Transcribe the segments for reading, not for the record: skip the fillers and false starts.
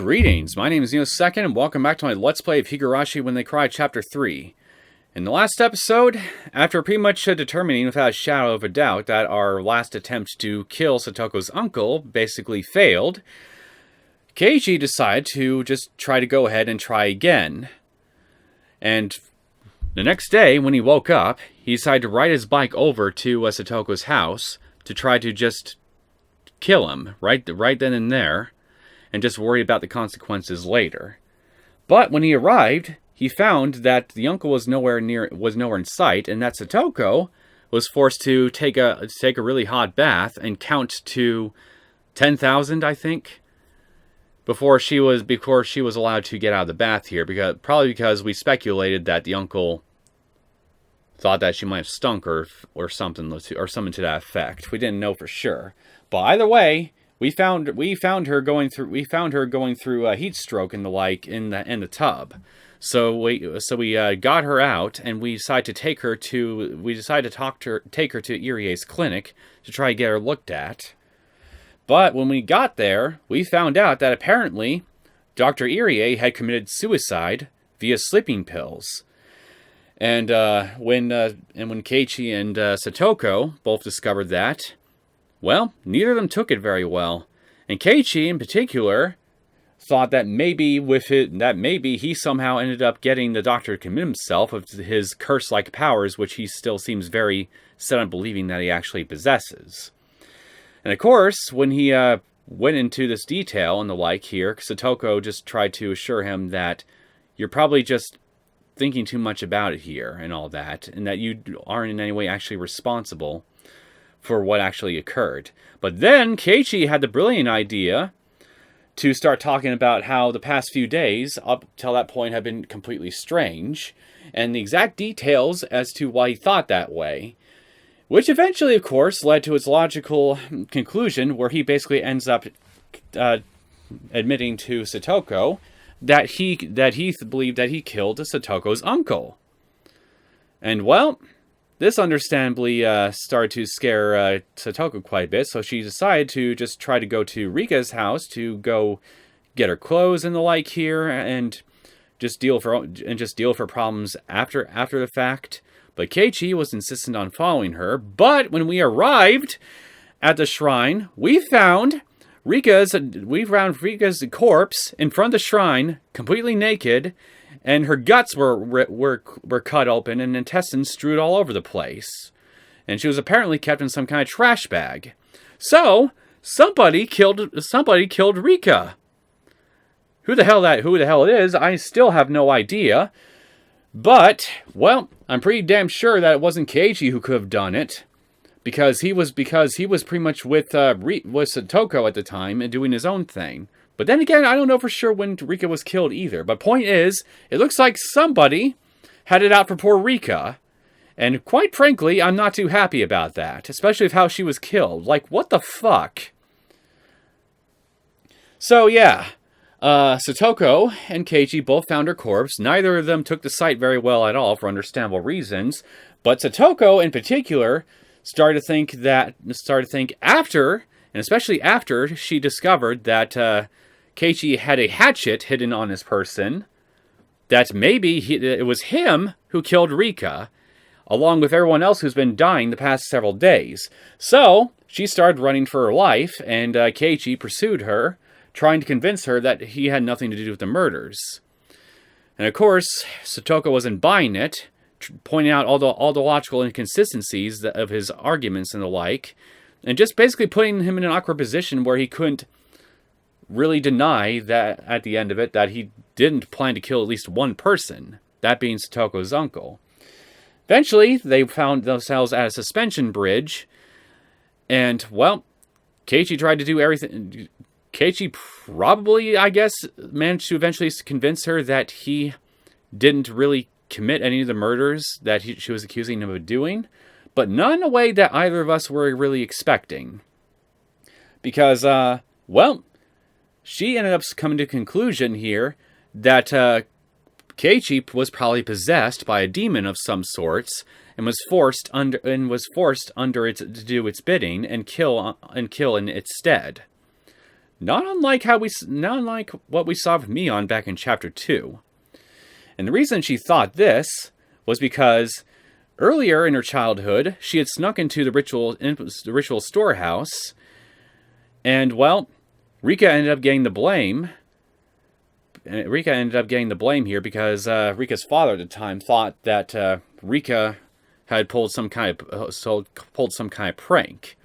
Greetings, my name is Neosekken, and welcome back to my Let's Play of Higurashi When They Cry Chapter 3. In the last episode, after pretty much determining without a shadow of a doubt that our last attempt to kill Satoko's uncle basically failed, Keiichi decided to just try to go ahead and try again. And the next day, when he woke up, he decided to ride his bike over to Satoko's house to try to just kill him right then and there, and just worry about the consequences later. But when he arrived, he found that the uncle was nowhere in sight, and that Satoko was forced to take a really hot bath and count to 10,000, I think, before she was allowed to get out of the bath here, probably because we speculated that the uncle thought that she might have stunk or something to that effect. We didn't know for sure, but either way, we found her going through a heat stroke and the like in the tub. So we got her out, and we decided to take her to Irie's clinic to try to get her looked at. But when we got there, we found out that apparently Dr. Irie had committed suicide via sleeping pills. And when Keiichi and Satoko both discovered that, well, neither of them took it very well. And Keiichi, in particular, thought that maybe he somehow ended up getting the doctor to commit himself of his curse-like powers, which he still seems very set on believing that he actually possesses. And of course, when he went into this detail and the like here, Satoko just tried to assure him that you're probably just thinking too much about it here and all that, and that you aren't in any way actually responsible for what actually occurred. But then Keiichi had the brilliant idea to start talking about how the past few days up till that point had been completely strange, and the exact details as to why he thought that way, which eventually, of course, led to its logical conclusion, where he basically ends up admitting to Satoko that he believed that he killed Satoko's uncle. And well, this understandably started to scare Satoko quite a bit, so she decided to just try to go to Rika's house to go get her clothes and the like here, and just deal for problems after the fact. But Keiichi was insistent on following her. But when we arrived at the shrine, we found Rika's corpse in front of the shrine, completely naked, and her guts were cut open and intestines strewed all over the place. And she was apparently kept in some kind of trash bag. So somebody killed Rika. Who the hell it is, I still have no idea. But, well, I'm pretty damn sure that it wasn't Keiichi who could have done it, because he was pretty much with Satoko at the time and doing his own thing. But then again, I don't know for sure when Rika was killed either. But point is, it looks like somebody had it out for poor Rika. And quite frankly, I'm not too happy about that. Especially with how she was killed. Like, what the fuck? So, yeah. Satoko and Keiichi both found her corpse. Neither of them took the site very well at all for understandable reasons. But Satoko, in particular, started to think after, and especially after she discovered that Keiichi had a hatchet hidden on his person, that maybe it was him who killed Rika, along with everyone else who's been dying the past several days. So she started running for her life, and Keiichi pursued her, trying to convince her that he had nothing to do with the murders. And of course, Satoko wasn't buying it, pointing out all the logical inconsistencies of his arguments and the like, and just basically putting him in an awkward position where he couldn't really deny that, at the end of it, that he didn't plan to kill at least one person, that being Satoko's uncle. Eventually, they found themselves at a suspension bridge, and, well, Keiichi tried to do everything. Keiichi probably, I guess, managed to eventually convince her that he didn't really commit any of the murders that she was accusing him of doing, but not in a way that either of us were really expecting. Because, well, she ended up coming to the conclusion here that Keiichi was probably possessed by a demon of some sorts, and was forced under it to do its bidding and kill in its stead. Not unlike what we saw from Mion back in Chapter 2. And the reason she thought this was because earlier in her childhood, she had snuck into the ritual storehouse, and, well, Rika ended up getting the blame. Rika ended up getting the blame here because Rika's father at the time thought that Rika had pulled some kind of prank.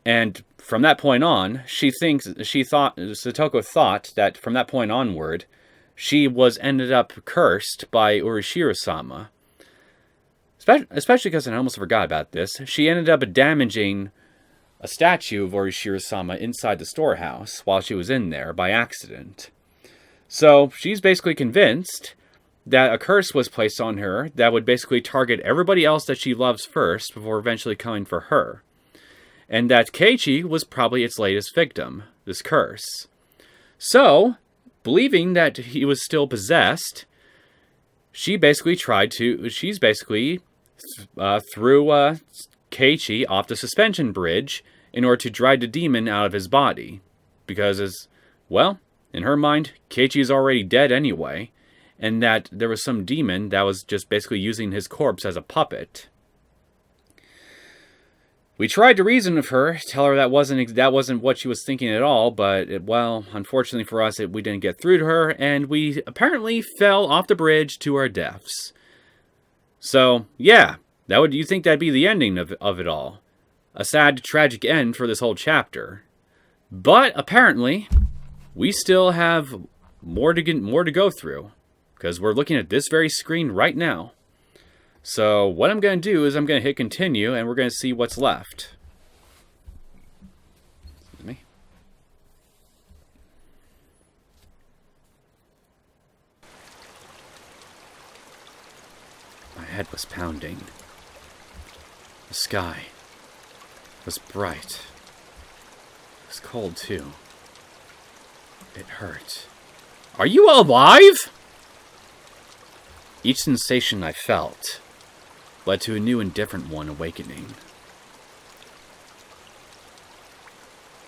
And from that point on, Satoko thought that from that point onward, she was ended up cursed by Urashiro-sama. Especially because I almost forgot about this. She ended up damaging a statue of Urashiro-sama inside the storehouse while she was in there by accident. So she's basically convinced that a curse was placed on her that would basically target everybody else that she loves first before eventually coming for her. And that Keiichi was probably its latest victim, this curse. So, believing that he was still possessed, she's basically threw Keiichi off the suspension bridge in order to drive the demon out of his body. Because, in her mind, Keiichi is already dead anyway, and that there was some demon that was just basically using his corpse as a puppet. We tried to reason with her, tell her that wasn't what she was thinking at all, but, unfortunately for us, we didn't get through to her, and we apparently fell off the bridge to our deaths. So, yeah, you think that'd be the ending of it all. A sad, tragic end for this whole chapter. But, apparently, we still have more to go through, because we're looking at this very screen right now. So what I'm going to do is I'm going to hit continue, and we're going to see what's left. Excuse me. My head was pounding. The sky was bright. It was cold, too. It hurt. Are you alive? Each sensation I felt led to a new and different one awakening.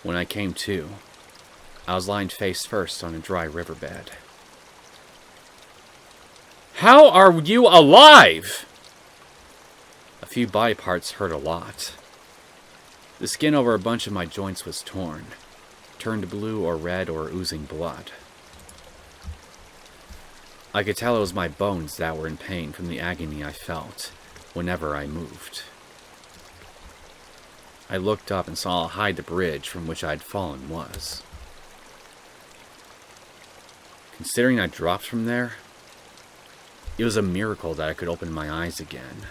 When I came to, I was lying face first on a dry riverbed. How are you alive? A few body parts hurt a lot. The skin over a bunch of my joints was torn, turned blue or red or oozing blood. I could tell it was my bones that were in pain from the agony I felt whenever I moved. I looked up and saw how high the bridge from which I had fallen was. Considering I dropped from there, it was a miracle that I could open my eyes again.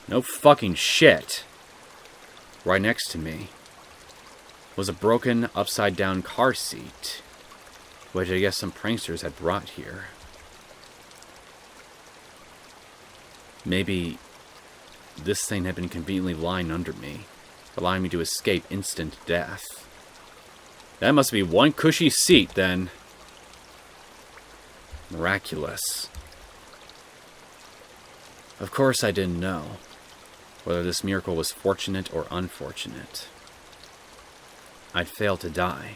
No fucking shit. Right next to me was a broken, upside-down car seat, which I guess some pranksters had brought here. Maybe this thing had been conveniently lying under me, allowing me to escape instant death. That must be one cushy seat, then. Miraculous. Of course I didn't know whether this miracle was fortunate or unfortunate. I'd failed to die,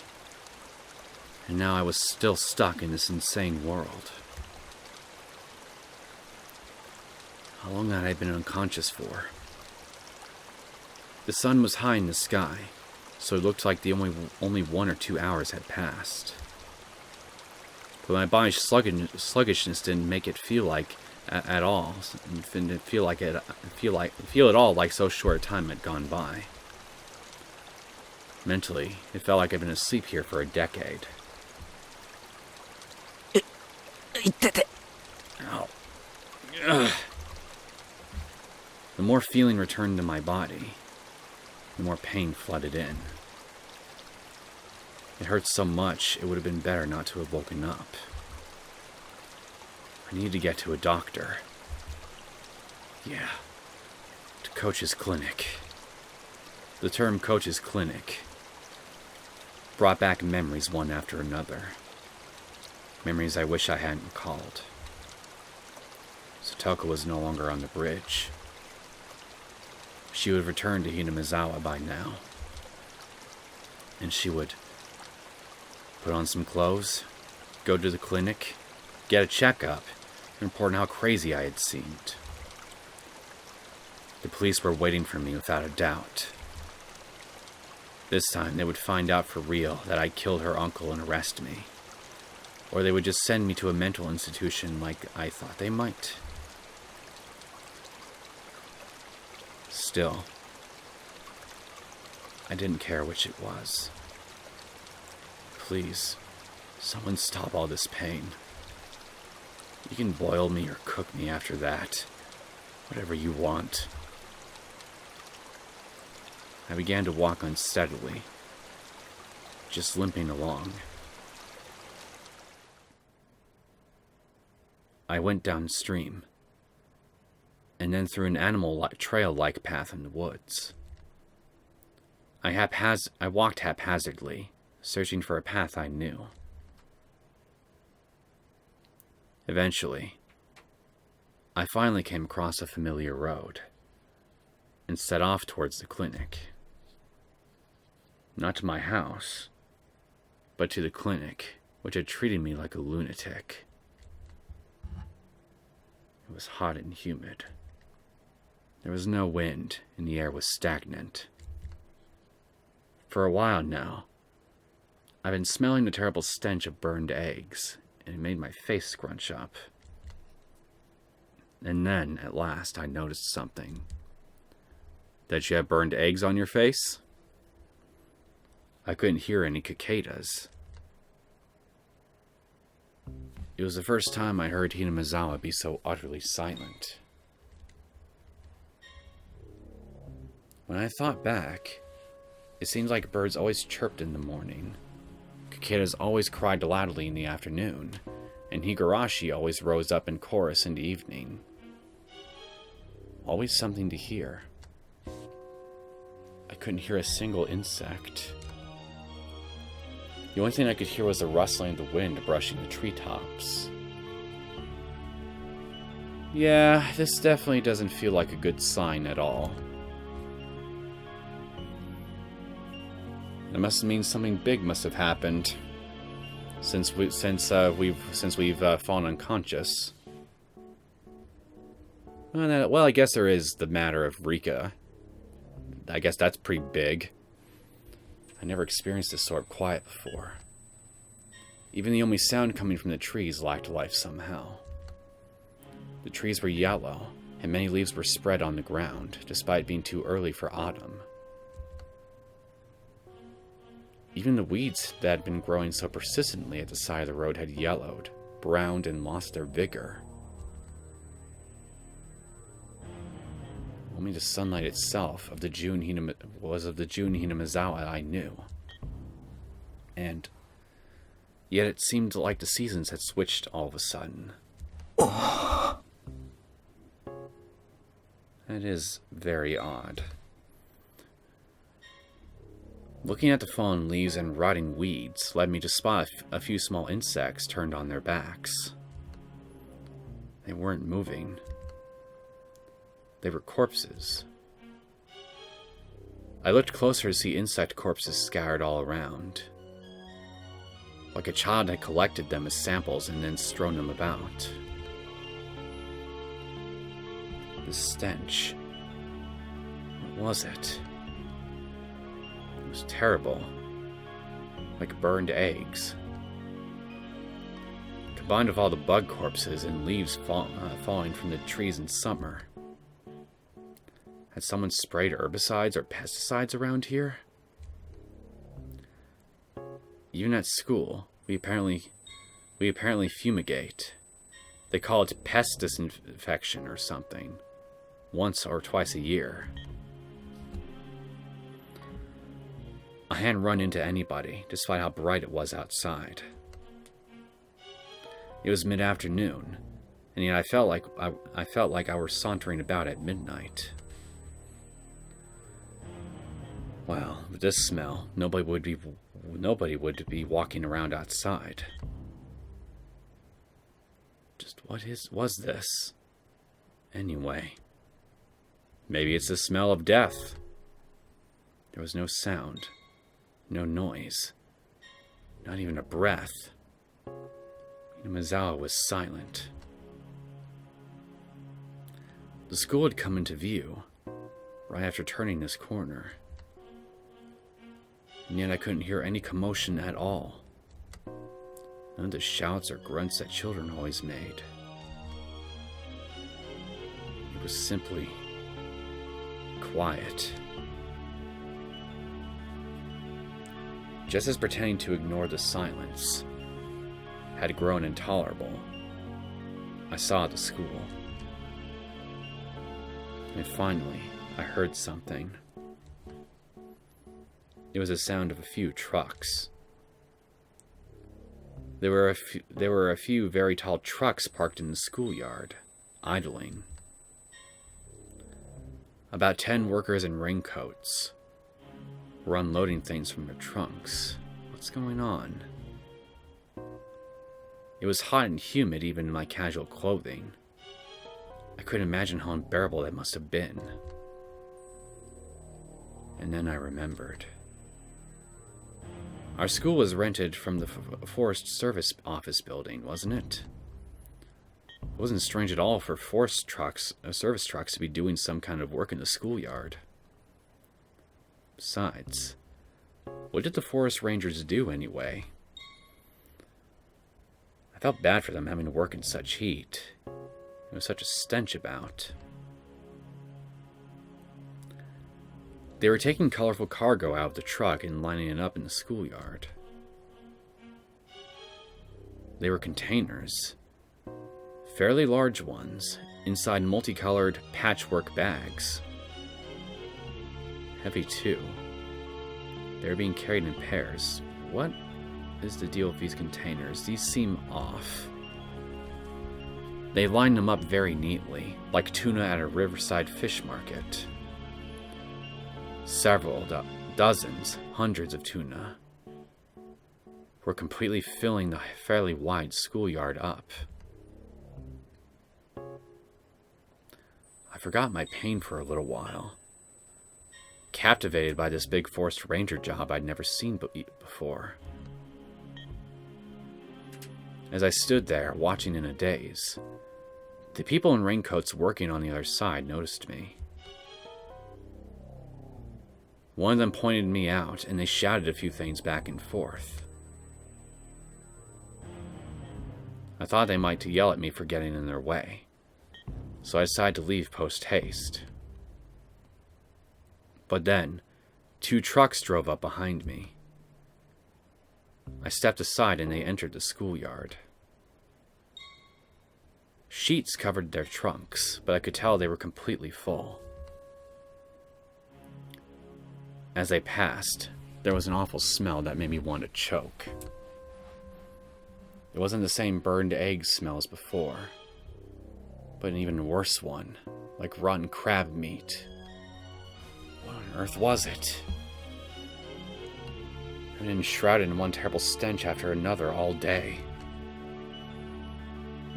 and now I was still stuck in this insane world. How long had I been unconscious for? The sun was high in the sky, so it looked like the only 1 or 2 hours had passed. But my body's sluggishness didn't make it feel like at all. Didn't feel at all like so short a time had gone by. Mentally, it felt like I'd been asleep here for a decade. Ow. Ugh. The more feeling returned to my body, the more pain flooded in. It hurt so much, it would have been better not to have woken up. I needed to get to a doctor. Yeah, to Coach's clinic. The term Coach's clinic brought back memories one after another. Memories I wish I hadn't recalled. Satoko was no longer on the bridge. She would have returned to Hinamizawa by now. And she would Put on some clothes, go to the clinic, get a checkup, and report on how crazy I had seemed. The police were waiting for me without a doubt. This time they would find out for real that I killed her uncle and arrest me. Or they would just send me to a mental institution like I thought they might. Still, I didn't care which it was. Please, someone stop all this pain. You can boil me or cook me after that. Whatever you want. I began to walk unsteadily, just limping along. I went downstream, and then through an animal trail-like path in the woods. I walked haphazardly, searching for a path I knew. Eventually, I finally came across a familiar road, and set off towards the clinic. Not to my house, but to the clinic, which had treated me like a lunatic. It was hot and humid. There was no wind, and the air was stagnant. For a while now, I've been smelling the terrible stench of burned eggs, and it made my face scrunch up. And then, at last, I noticed something. That you have burned eggs on your face? I couldn't hear any cicadas. It was the first time I heard Hinamizawa be so utterly silent. When I thought back, it seemed like birds always chirped in the morning, cicadas always cried loudly in the afternoon, and Higurashi always rose up in chorus in the evening. Always something to hear. I couldn't hear a single insect. The only thing I could hear was the rustling of the wind brushing the treetops. Yeah, this definitely doesn't feel like a good sign at all. It must mean something big must have happened since we've fallen unconscious. Well, I guess there is the matter of Rika. I guess that's pretty big. I never experienced this sort of quiet before. Even the only sound coming from the trees lacked life somehow. The trees were yellow, and many leaves were spread on the ground, despite being too early for autumn. Even the weeds that had been growing so persistently at the side of the road had yellowed, browned, and lost their vigor. Only the sunlight itself was of the June Hinamizawa I knew. And yet it seemed like the seasons had switched all of a sudden. That is very odd. Looking at the fallen leaves and rotting weeds led me to spot a few small insects turned on their backs. They weren't moving. They were corpses. I looked closer to see insect corpses scattered all around. Like a child had collected them as samples and then strewn them about. The stench. What was it? It was terrible. Like burned eggs. Combined with all the bug corpses and leaves falling from the trees in summer. Had someone sprayed herbicides or pesticides around here? Even at school, we apparently fumigate. They call it pest disinfection or something. Once or twice a year. I hadn't run into anybody, despite how bright it was outside. It was mid-afternoon, and yet I felt like I were sauntering about at midnight. Well, with this smell, nobody would be walking around outside. Just what was this? Anyway, maybe it's the smell of death. There was no sound, no noise, Not even a breath. Hinamizawa was silent. The school had come into view right after turning this corner, and yet I couldn't hear any commotion at all. None of the shouts or grunts that children always made. It was simply quiet. Just as pretending to ignore the silence had grown intolerable, I saw the school. And finally, I heard something. It was the sound of a few trucks. There were a few very tall trucks parked in the schoolyard, idling. About 10 workers in raincoats were unloading things from their trunks. What's going on? It was hot and humid even in my casual clothing. I couldn't imagine how unbearable that must have been. And then I remembered. Our school was rented from the Forest Service Office building, wasn't it? It wasn't strange at all for service trucks to be doing some kind of work in the schoolyard. Besides, what did the forest rangers do anyway? I felt bad for them having to work in such heat. There was such a stench about. They were taking colorful cargo out of the truck and lining it up in the schoolyard. They were containers. Fairly large ones, inside multicolored patchwork bags. Heavy too. They were being carried in pairs. What is the deal with these containers? These seem off. They lined them up very neatly, like tuna at a riverside fish market. Several dozens, hundreds of tuna were completely filling the fairly wide schoolyard up. I forgot my pain for a little while, captivated by this big forest ranger job I'd never seen before. As I stood there, watching in a daze, the people in raincoats working on the other side noticed me. One of them pointed me out, and they shouted a few things back and forth. I thought they might yell at me for getting in their way, so I decided to leave post-haste. But then, 2 trucks drove up behind me. I stepped aside and they entered the schoolyard. Sheets covered their trunks, but I could tell they were completely full. As they passed, there was an awful smell that made me want to choke. It wasn't the same burned egg smell as before, but an even worse one, like rotten crab meat. What on earth was it? I've been enshrouded in one terrible stench after another all day.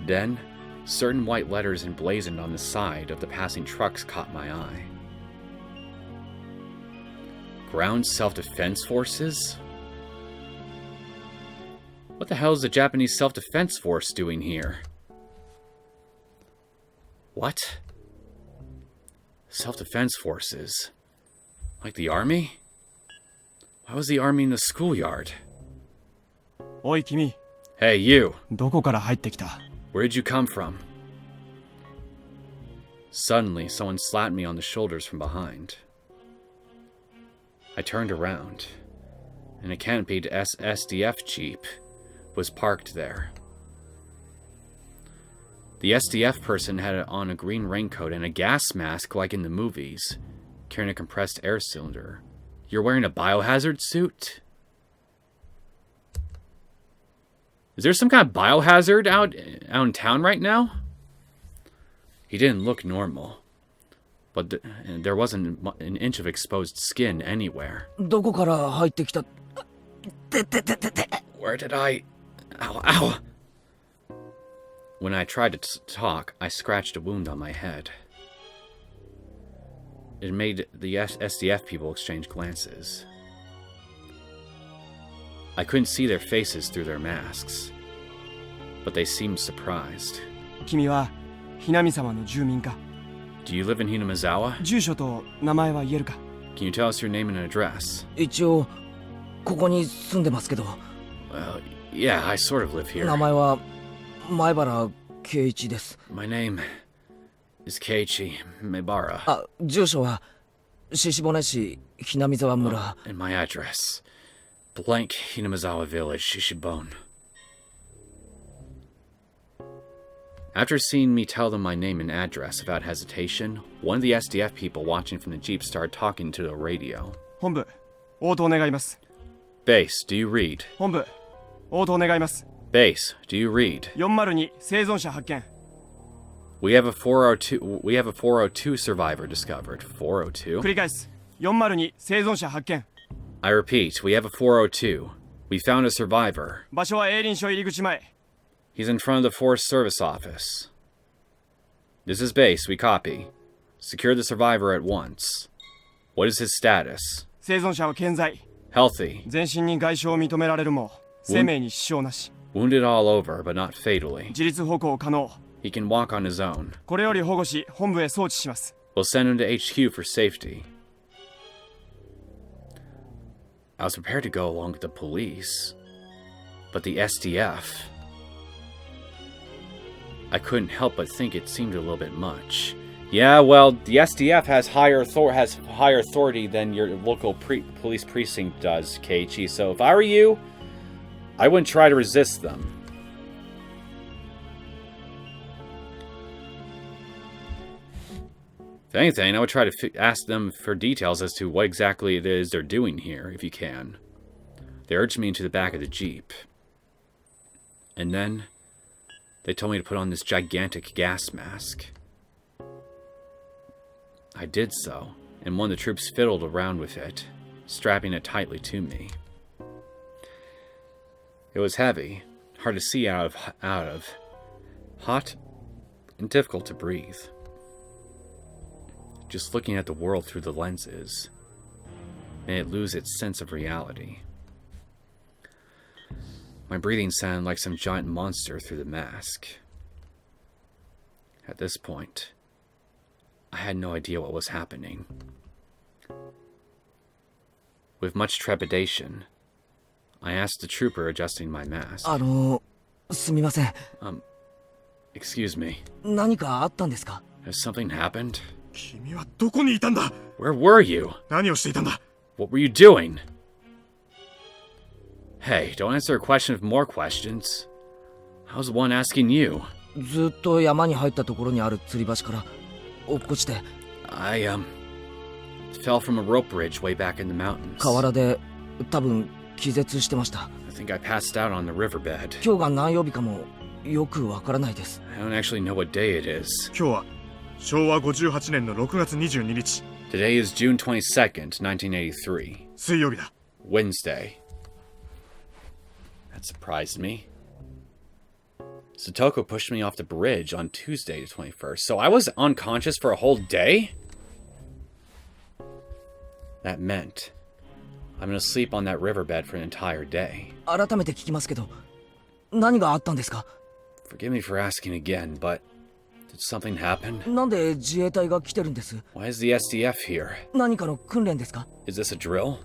Then, certain white letters emblazoned on the side of the passing trucks caught my eye. Ground Self-Defense Forces? What the hell is the Japanese Self-Defense Force doing here? What? Self-Defense Forces? Like the army? Why was the army in the schoolyard? Oi, Kimi. Hey, you. どこから入ってきた? Where did you come from? Suddenly, someone slapped me on the shoulders from behind. I turned around, and a canopied SDF Jeep was parked there. The SDF person had on a green raincoat and a gas mask like in the movies, carrying a compressed air cylinder. You're wearing a biohazard suit? Is there some kind of biohazard out in town right now? He didn't look normal. But there wasn't an inch of exposed skin anywhere. どこから入ってきた? Where did I... Ow! When I tried to talk, I scratched a wound on my head. It made the SDF people exchange glances. I couldn't see their faces through their masks, but they seemed surprised. 君はHinamizawaの住民か？ Do you live in Hinamizawa? 住所と名前は言えるか？ Can you tell us your name and address? 一応ここに住んでますけど。Well, yeah, I sort of live here. 名前は前原圭一です。 My name is Keiichi Mibara. あ、住所は獅子骨市Hinamizawa村。And my address. Blank Hinamizawa Village, Shishibone. After seeing me tell them my name and address without hesitation, one of the SDF people watching from the Jeep started talking to the radio. 本部、応答願います。 Base, do you read? 本部、応答願います。 Base, do you read? 402生存者発見。 We have a 402 survivor discovered. 402? 繰り返す。402生存者発見。 I repeat, we have a 402. We found a survivor. 場所は営林署入り口前。 He's in front of the Forest Service office. This is Base, we copy. Secure the survivor at once. What is his status? 生存者は健在。 Healthy. 全身に外傷を認められるも生命に支障なし。 Wounded all over, but not fatally. 自立歩行可能。 He can walk on his own. これより保護し本部へ送致します。 We'll send him to HQ for safety. I was prepared to go along with the police, but the SDF... I couldn't help but think it seemed a little bit much. Yeah, well, the SDF has higher authority than your local police precinct does, Keiichi. So if I were you, I wouldn't try to resist them. If anything, I would try to ask them for details as to what exactly it is they're doing here, if you can. They urged me into the back of the Jeep. And then... they told me to put on this gigantic gas mask. I did so, and one of the troops fiddled around with it, strapping it tightly to me. It was heavy, hard to see out of, hot, and difficult to breathe. Just looking at the world through the lenses made it lose its sense of reality. My breathing sounded like some giant monster through the mask. At this point, I had no idea what was happening. With much trepidation, I asked the trooper adjusting my mask. すみません。Excuse me. 何かあったんですか？ Has something happened? 君はどこにいたんだ？ Where were you? 何をしていたんだ？ What were you doing? Hey, don't answer a question with more questions. I was the one asking you. ずっと山に入ったところにある吊り橋から落っこちて。I fell from a rope bridge way back in the mountains. 河原で多分気絶してました。I think I passed out on the riverbed. 今日が何曜日かもよくわからないです。I don't actually know what day it is. 今日は昭和58年の6月22日。Today is June 22nd, 1983. 水曜日だ。Wednesday. That surprised me. Satoko pushed me off the bridge on Tuesday the 21st, so I was unconscious for a whole day? That meant I'm gonna sleep on that riverbed for an entire day. 改めて聞きますけど、何があったんですか？ Forgive me for asking again, but did something happen? なんで自衛隊が来てるんです？ Why is the SDF here? 何かの訓練ですか？ Is this a drill?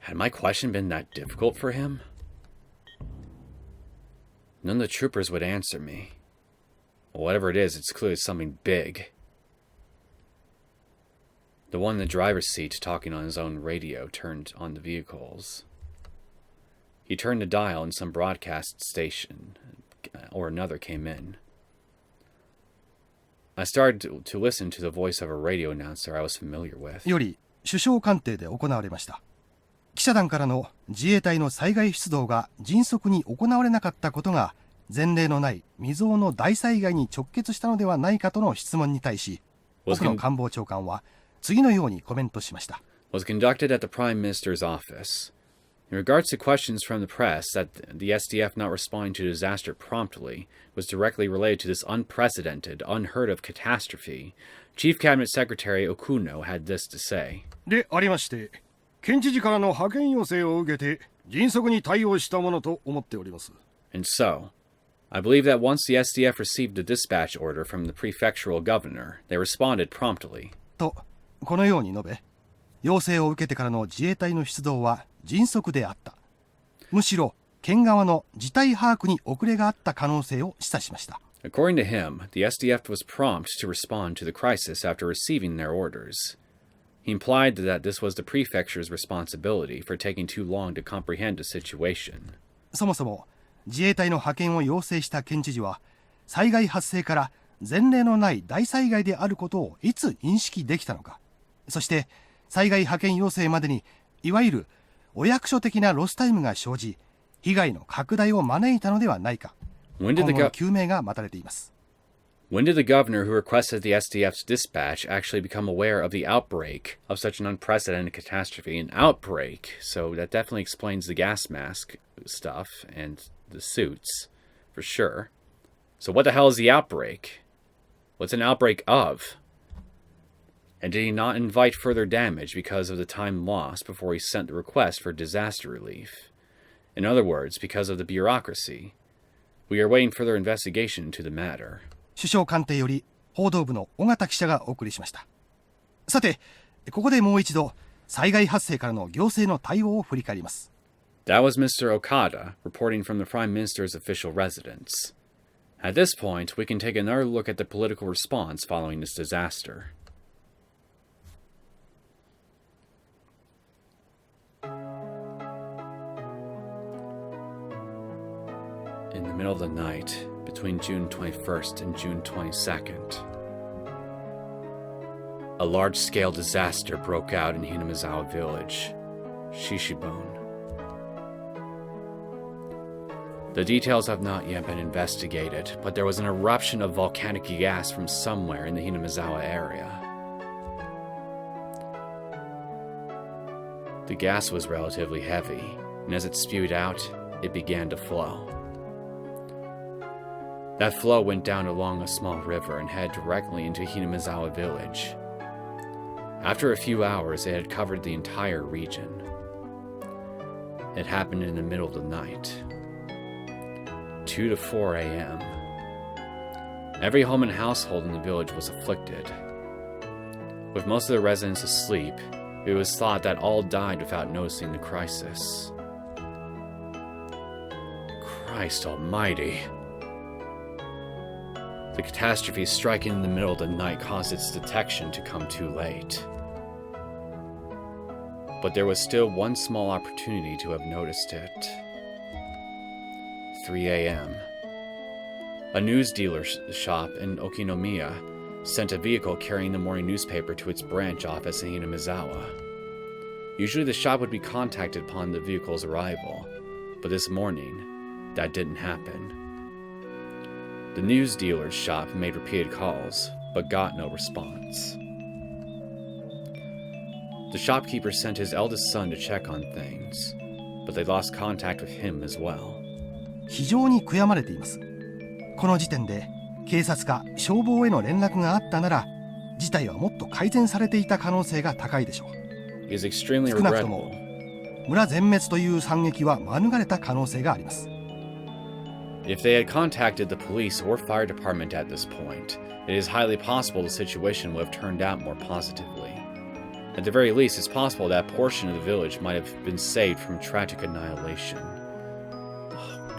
Had my question been that difficult for him? None of the troopers would answer me. Whatever it is, it's clearly something big. The one in the driver's seat, talking on his own radio, turned on the vehicles. He turned the dial and some broadcast station or another came in. I started to listen to the voice of a radio announcer I was familiar with. より首相官邸で行われました。記者団からの自衛隊の災害出動が迅速に行われなかったことが前例のない未曾有の大災害に直結したのではないかとの質問に対し、奥野官房長官は次のようにコメントしました。Was conducted at the Prime Minister's office. In regards to questions from the press that the SDF not responding to the disaster promptly was directly related to this unprecedented, unheard-of catastrophe, Chief Cabinet Secretary Okuno had this to say. でありまして、県知事からの派遣要請を受けて迅速に対応したものと思っております。And so, I believe that once the SDF received a dispatch order from the prefectural governor, they responded promptly. と、このように述べ、要請を受けてからの自衛隊の出動は迅速であった。むしろ、県側の事態把握に遅れがあった可能性を示唆しました。According to him, the SDF was prompt to respond to the crisis after receiving their orders. He implied that this was the prefecture's responsibility for taking too long to comprehend the situation. そもそも、自衛隊の派遣を要請した県知事は、災害発生から前例のない大災害であることをいつ認識できたのか。そして、災害派遣要請までに、いわゆるお役所的なロスタイムが生じ、被害の拡大を招いたのではないか。今後の究明が待たれています。When did the governor who requested the SDF's dispatch actually become aware of the outbreak of such an unprecedented catastrophe? An outbreak, so that definitely explains the gas mask stuff and the suits, for sure. So what the hell is the outbreak? What's an outbreak of? And did he not invite further damage because of the time lost before he sent the request for disaster relief? In other words, because of the bureaucracy. We are waiting further investigation into the matter. 首相官邸より報道部の尾形記者がお送りしました。さて、ここでもう一度災害発生からの行政の対応を振り返ります。That was Mr. Okada, reporting from the Prime Minister's official residence. At this point, we can take another look at the political response following this disaster. In the middle of the night, between June 21st and June 22nd, a large-scale disaster broke out in Hinamizawa village, Shishibone. The details have not yet been investigated, but there was an eruption of volcanic gas from somewhere in the Hinamizawa area. The gas was relatively heavy, and as it spewed out, it began to flow. That flow went down along a small river and headed directly into Hinamizawa village. After a few hours, it had covered the entire region. It happened in the middle of the night. 2 to 4 a.m. Every home and household in the village was afflicted. With most of the residents asleep, it was thought that all died without noticing the crisis. Christ almighty. The catastrophe striking in the middle of the night caused its detection to come too late. But there was still one small opportunity to have noticed it. 3 a.m. A news dealer shop in Okinomiya sent a vehicle carrying the morning newspaper to its branch office in Hinamizawa. Usually the shop would be contacted upon the vehicle's arrival, but this morning, that didn't happen. The news dealer's shop made repeated calls, but got no response. The shopkeeper sent his eldest son to check on things, but they lost contact with him as well. 非常に悔やまれています。この時点で警察か消防への連絡があったなら、事態はもっと改善されていた可能性が高いでしょう。It is extremely 少なくとも regrettable. 村全滅という惨劇は免れた可能性があります。If they had contacted the police or fire department at this point, it is highly possible the situation would have turned out more positively. At the very least, it's possible that a portion of the village might have been saved from tragic annihilation.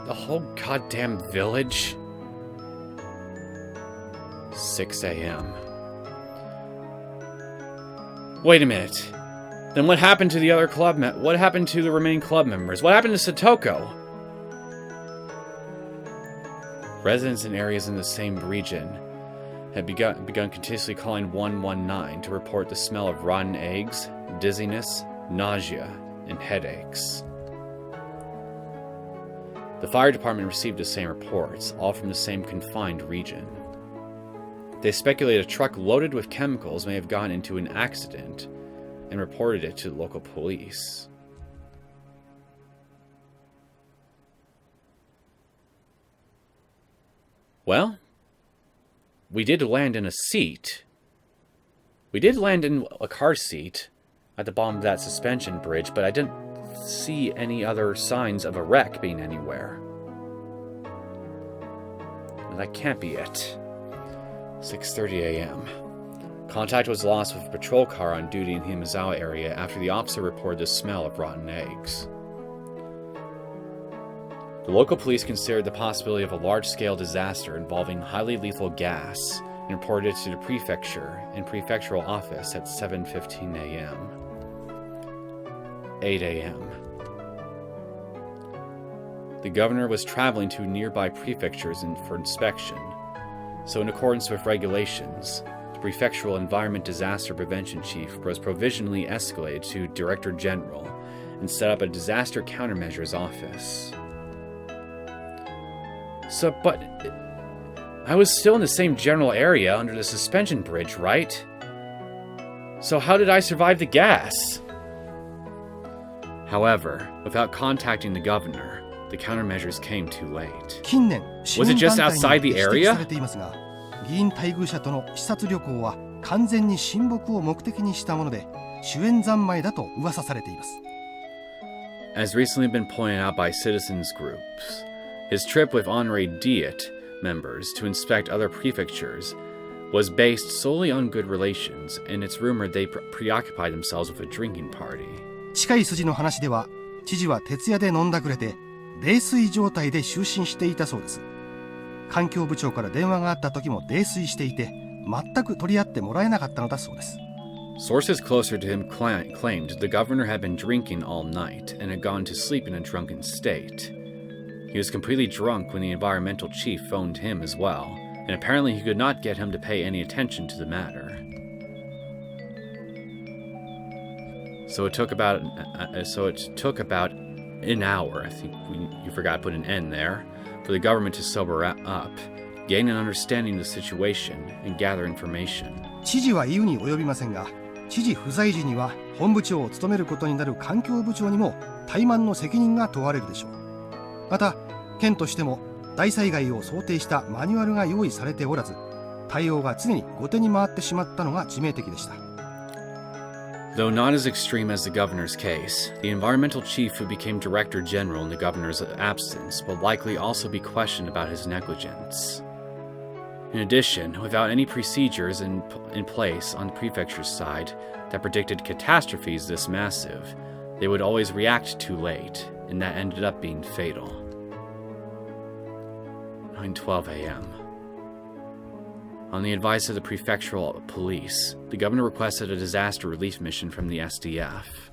The whole goddamn village? 6 a.m. Wait a minute. Then what happened to the other what happened to the remaining club members? What happened to Satoko? Residents in areas in the same region had begun continuously calling 119 to report the smell of rotten eggs, dizziness, nausea, and headaches. The fire department received the same reports, all from the same confined region. They speculate a truck loaded with chemicals may have gotten into an accident and reported it to local police. Well, we did land in a seat. We did land in a car seat at the bottom of that suspension bridge, but I didn't see any other signs of a wreck being anywhere. That can't be it. 6:30 a.m. Contact was lost with a patrol car on duty in the Hinamizawa area after the officer reported the smell of rotten eggs. The local police considered the possibility of a large-scale disaster involving highly lethal gas and reported it to the prefecture and prefectural office at 7:15 a.m. 8 a.m. The governor was traveling to nearby prefectures for inspection, so in accordance with regulations, the prefectural environment disaster prevention chief was provisionally escalated to Director General and set up a disaster countermeasures office. But I was still in the same general area under the suspension bridge, right? So how did I survive the gas? However, without contacting the governor, the countermeasures came too late. 近年、Was it just 市民団 outside 体 the に指 area? 摘されていますが、議員待遇者との視察旅行は完全に親睦を目的にしたもので、主演三昧だと噂されています。As recently been pointed out by citizens groups, his trip with honorary Diet members to inspect other prefectures was based solely on good relations, and it's rumored they preoccupied themselves with a drinking party. 近い筋の話では、知事は徹夜で飲んだくれて、泥酔状態で就寝していたそうです。環境部長から電話があった時も泥酔していて、全く取り合ってもらえなかったのだそうです。Sources closer to him claimed the governor had been drinking all night and had gone to sleep in a drunken state. He was completely drunk when the environmental chief phoned him as well, and apparently he could not get him to pay any attention to the matter. So it took about an hour, I think you forgot to put an N there, for the government to sober up, gain an understanding of the situation, and gather information. 知事は言うに及びませんが、知事不在時には本部長を務めることになる環境部長にも怠慢の責任が問われるでしょう。また、県としても大災害を想定したマニュアルが用意されておらず、対応が常に後手に回ってしまったのが致命的でした。Though not as extreme as the governor's case, the environmental chief who became director general in the governor's absence will likely also be questioned about his negligence. In addition, without any procedures in place on the prefecture's side that predicted catastrophes this massive, they would always react too late, and that ended up being fatal. 9:12 a.m. On the advice of the prefectural police, the governor requested a disaster relief mission from the SDF.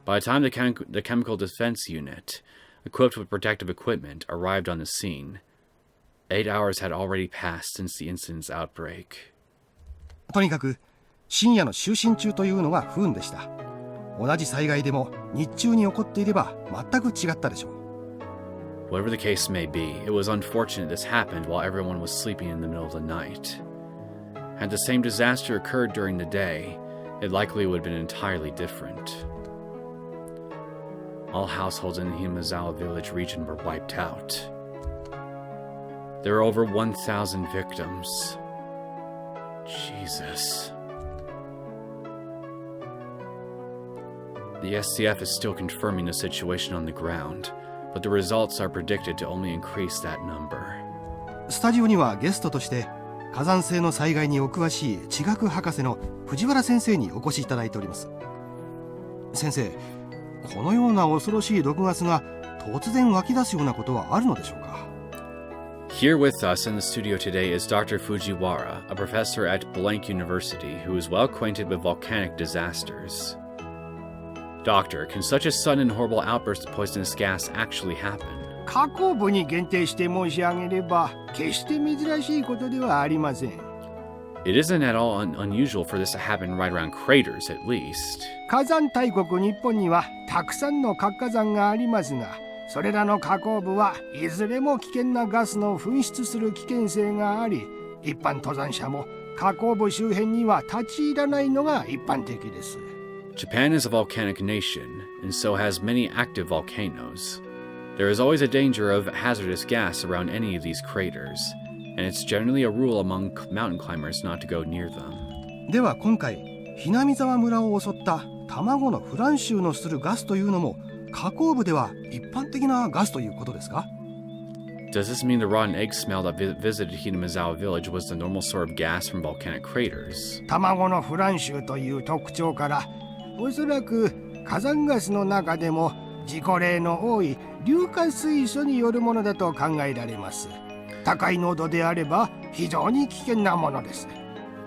By the time the chemical defense unit, equipped with protective equipment, arrived on the scene, 8 hours had already passed since the incident's outbreak. とにかく深夜の就寝中というのが不運でした。同じ災害でも日中に起こっていれば全く違ったでしょう。Whatever the case may be, it was unfortunate this happened while everyone was sleeping in the middle of the night. Had the same disaster occurred during the day, it likely would have been entirely different. All households in the Hinamizawa village region were wiped out. There were over 1,000 victims. Jesus. The SCF is still confirming the situation on the ground, but the results are predicted to only increase that number. スタジオにはゲストとして火山性の災害にお詳しい地学博士の藤原先生にお越しいただいております。先生、このような恐ろしい毒ガスが突然湧き出すようなことはあるのでしょうか？ Here with us in the studio today is Dr. Fujiwara, a professor at Blank University who is well acquainted with volcanic disasters. Doctor, can such a sudden and horrible outburst of poisonous gas actually happen? 火口部に限定して申し上げれば決して珍しいことではありません。It isn't at all unusual for this to happen right around craters, at least. 火山大国日本にはたくさんの活火山がありますが、それらの火口部はいずれも危険なガスの噴出する危険性があり、一般登山者も火口部周辺には立ち入らないのが一般的です。Japan is a volcanic nation, and so has many active volcanoes. There is always a danger of hazardous gas around any of these craters, and it's generally a rule among mountain climbers not to go near them. では今回ひなみざわ村を襲った卵のフラン臭のするガスというのも河口部では一般的なガスということですか？ Does this mean the rotten egg smell that visited Hinamizawa village was the normal sort of gas from volcanic craters? 卵のフラン臭という特徴から、おそらく火山ガスの中でも自己例の多い硫化水素によるものだと考えられます。高い濃度であれば非常に危険なものです。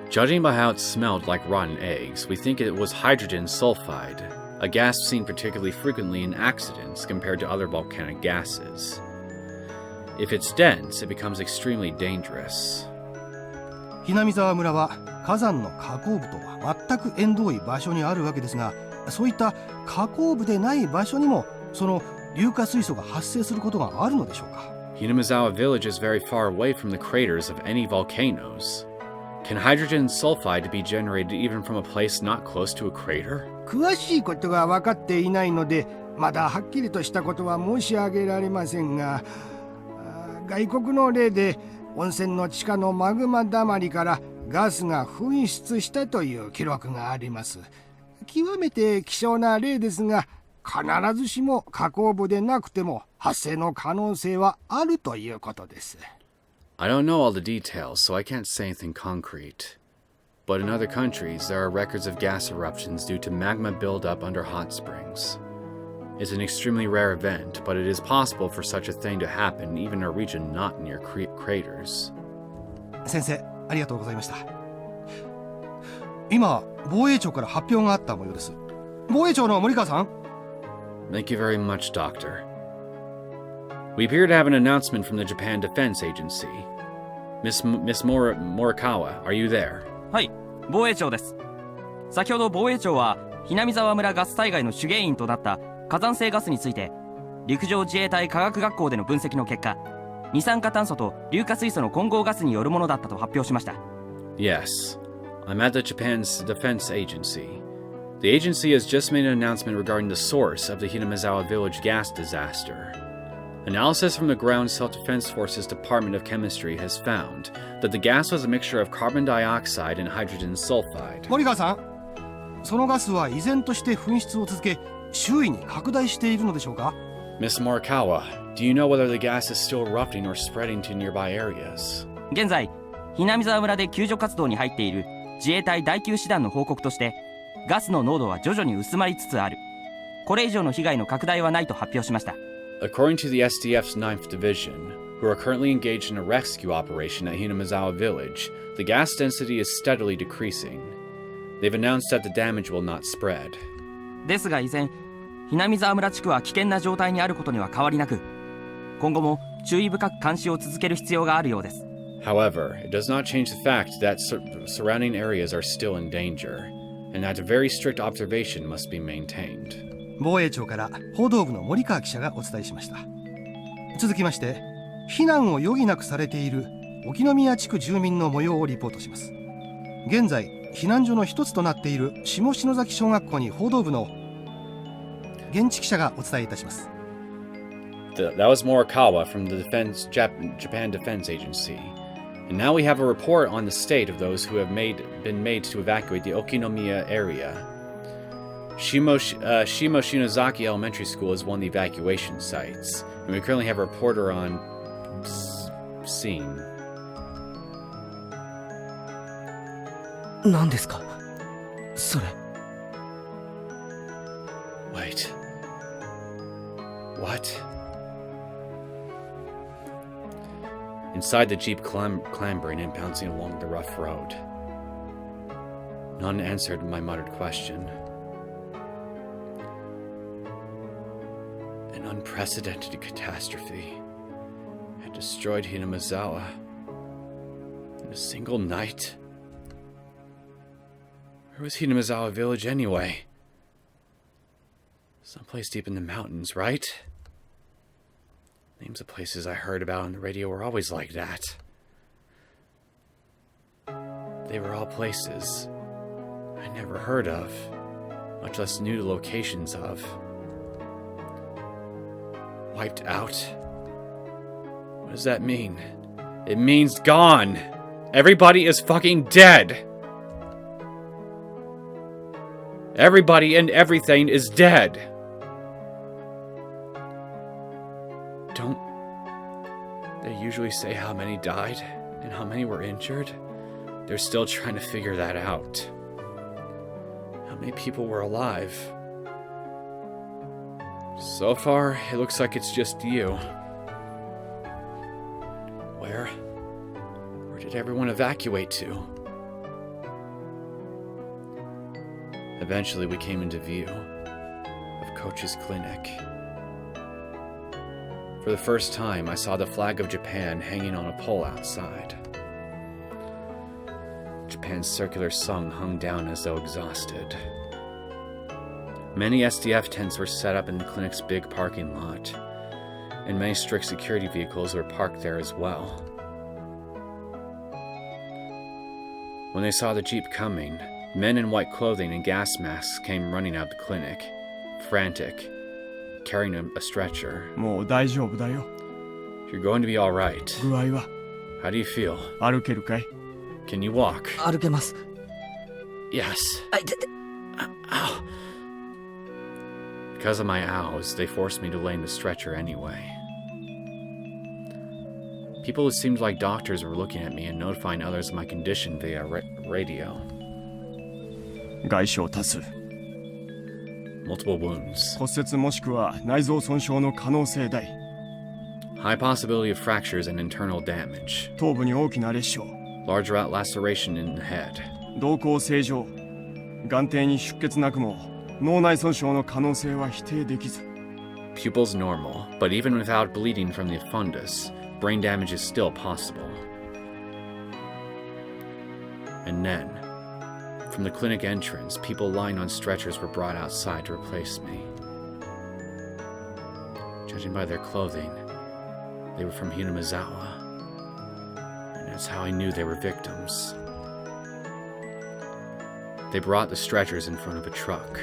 Judging by how it smelled like rotten eggs, we think it was hydrogen sulfide, a gas seen particularly frequently in accidents compared to other volcanic gases. If it's dense, it becomes extremely dangerous. ひなみざわ村は火山の河口部とは全く縁遠い場所にあるわけですが、そういった河口部でない場所にもその硫化水素が発生することがあるのでしょうか？ Hinamizawa village is very far away from the craters of any volcanoes. Can hydrogen sulfide be generated even from a place not close to a crater? 詳しいことが分かっていないので、まだはっきりとしたことは申し上げられませんが、外国の例で温泉の地下のマグマだまりからガスが噴出したという記録があります。極めて希少な例ですが、必ずしも河口部でなくても発生の可能性はあるということです。I don't know all the details, so I can't say anything concrete. But in other countries, there are records of gas eruptions due to magma buildup under hot springs. It's an extremely rare event, but it is possible for such a thing to happen even in a region not near craters. 先生、ありがとうございました。今、防衛庁から発表があった模様です。防衛庁の森川さん。Thank you very much, Doctor. We appear to have an announcement from the Japan Defense Agency. Miss Morikawa, are you there? はい、防衛庁です。先ほど防衛庁はひなみざわ村ガス災害の主原因となった火山性ガスについて、陸上自衛隊科学学校での分析の結果、二酸化炭素と硫化水素の混合ガスによるものだったと発表しました。 Yes, I'm at the Japan's Defense Agency. The agency has just made an announcement regarding the source of the Hinamizawa village gas disaster. Analysis from the Ground Self-Defense Forces Department of Chemistry has found that the gas was a mixture of carbon dioxide and hydrogen sulfide. 森川さん、そのガスは依然として噴出を続け、周囲に拡大しているのでしょうか？ Miss Morikawa, do you know whether the gas is still erupting or spreading to nearby areas? 現在、ひなみざわ村で救助活動に入っている自衛隊第9師団の報告として、ガスの濃度は徐々に薄まりつつある。これ以上の被害の拡大はないと発表しました。According to the SDF's 9th Division, who are currently engaged in a rescue operation at Hinamizawa village, the gas density is steadily decreasing. They've announced that the damage will not spread. ですが依然、ひなみざわ村地区は危険な状態にあることには変わりなく、今後も注意深く監視を続ける必要があるようです。However, it does not change the fact that surrounding areas are still in danger, and that a very strict observation must be maintained. 防衛庁から報道部の森川記者がお伝えしました。続きまして、避難を余儀なくされている沖宮地区住民の模様をリポートします。現在、避難所の一つとなっている下篠崎小学校に報道部の現地記者がお伝えいたします。That was Morikawa from the Japan Defense Agency. And now we have a report on the state of those who have been made to evacuate the Okinomiya area. Shimo Shinozaki Elementary School is one of the evacuation sites, and we currently have a reporter on scene. 何ですかそれ？ Wait. What? Inside the jeep clambering and bouncing along the rough road. None answered my muttered question. An unprecedented catastrophe had destroyed Hinamizawa in a single night. Where was Hinamizawa village anyway? Someplace deep in the mountains, right? Names of places I heard about on the radio were always like that. They were all places I never heard of, much less knew the locations of. Wiped out? What does that mean? It means gone. Everybody is fucking dead. Everybody and everything is dead. Don't they usually say how many died and how many were injured? They're still trying to figure that out. How many people were alive? So far, it looks like it's just you. Where did everyone evacuate to? Eventually, we came into view of Coach's clinic. For the first time, I saw the flag of Japan hanging on a pole outside. Japan's circular sun hung down as though exhausted. Many SDF tents were set up in the clinic's big parking lot, and many strict security vehicles were parked there as well. When they saw the jeep coming, men in white clothing and gas masks came running out of the clinic, frantic, carrying a stretcher. もう大丈夫だよ。 You're going to be alright. 具合は How do you feel? 歩けるかい？ Can you walk? 歩けます。 Yes. あ、痛い。 Ow. Because of my ows, they forced me to lay in the stretcher anyway. People, it seemed like doctors were looking at me and notifying others of my condition via radio. 外傷多数。 Multiple wounds. 骨折もしくは内臓損傷の可能性大。 High possibility of fractures and internal damage. 頭部に大きな裂傷。 Large laceration in the head. 瞳孔正常。眼底に出血なくも脳内損傷の可能性は否定できず。 Pupils normal, but even without bleeding from the fundus, brain damage is still possible. And then, from the clinic entrance, people lying on stretchers were brought outside to replace me. Judging by their clothing, they were from Hinamizawa. And that's how I knew they were victims. They brought the stretchers in front of a truck.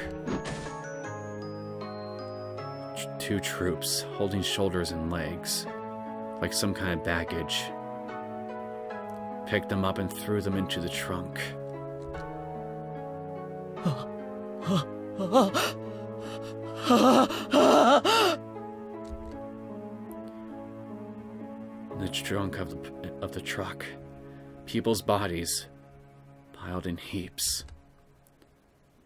Two troops, holding shoulders and legs, like some kind of baggage, picked them up and threw them into the trunk. In the trunk of the truck, people's bodies piled in heaps.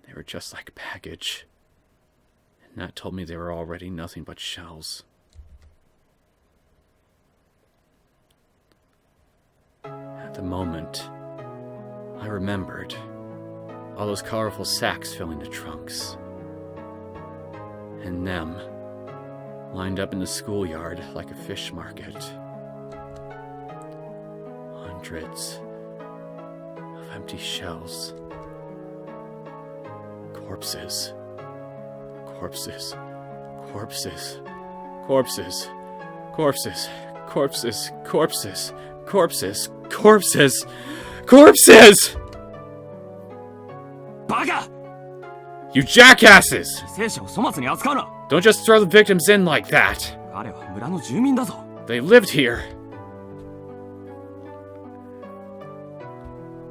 They were just like baggage. And that told me they were already nothing but shells. At the moment, I remembered all those colorful sacks filling the trunks. And them, lined up in the schoolyard like a fish market. Hundreds of empty shells. Corpses. Corpses. Corpses. Corpses. Corpses. Corpses. Corpses. Corpses. Corpses. Corpses! バカ! You jackasses! 犠牲者を粗末に扱うな! Don't just throw the victims in like that! 彼は村の住民だぞ! They lived here!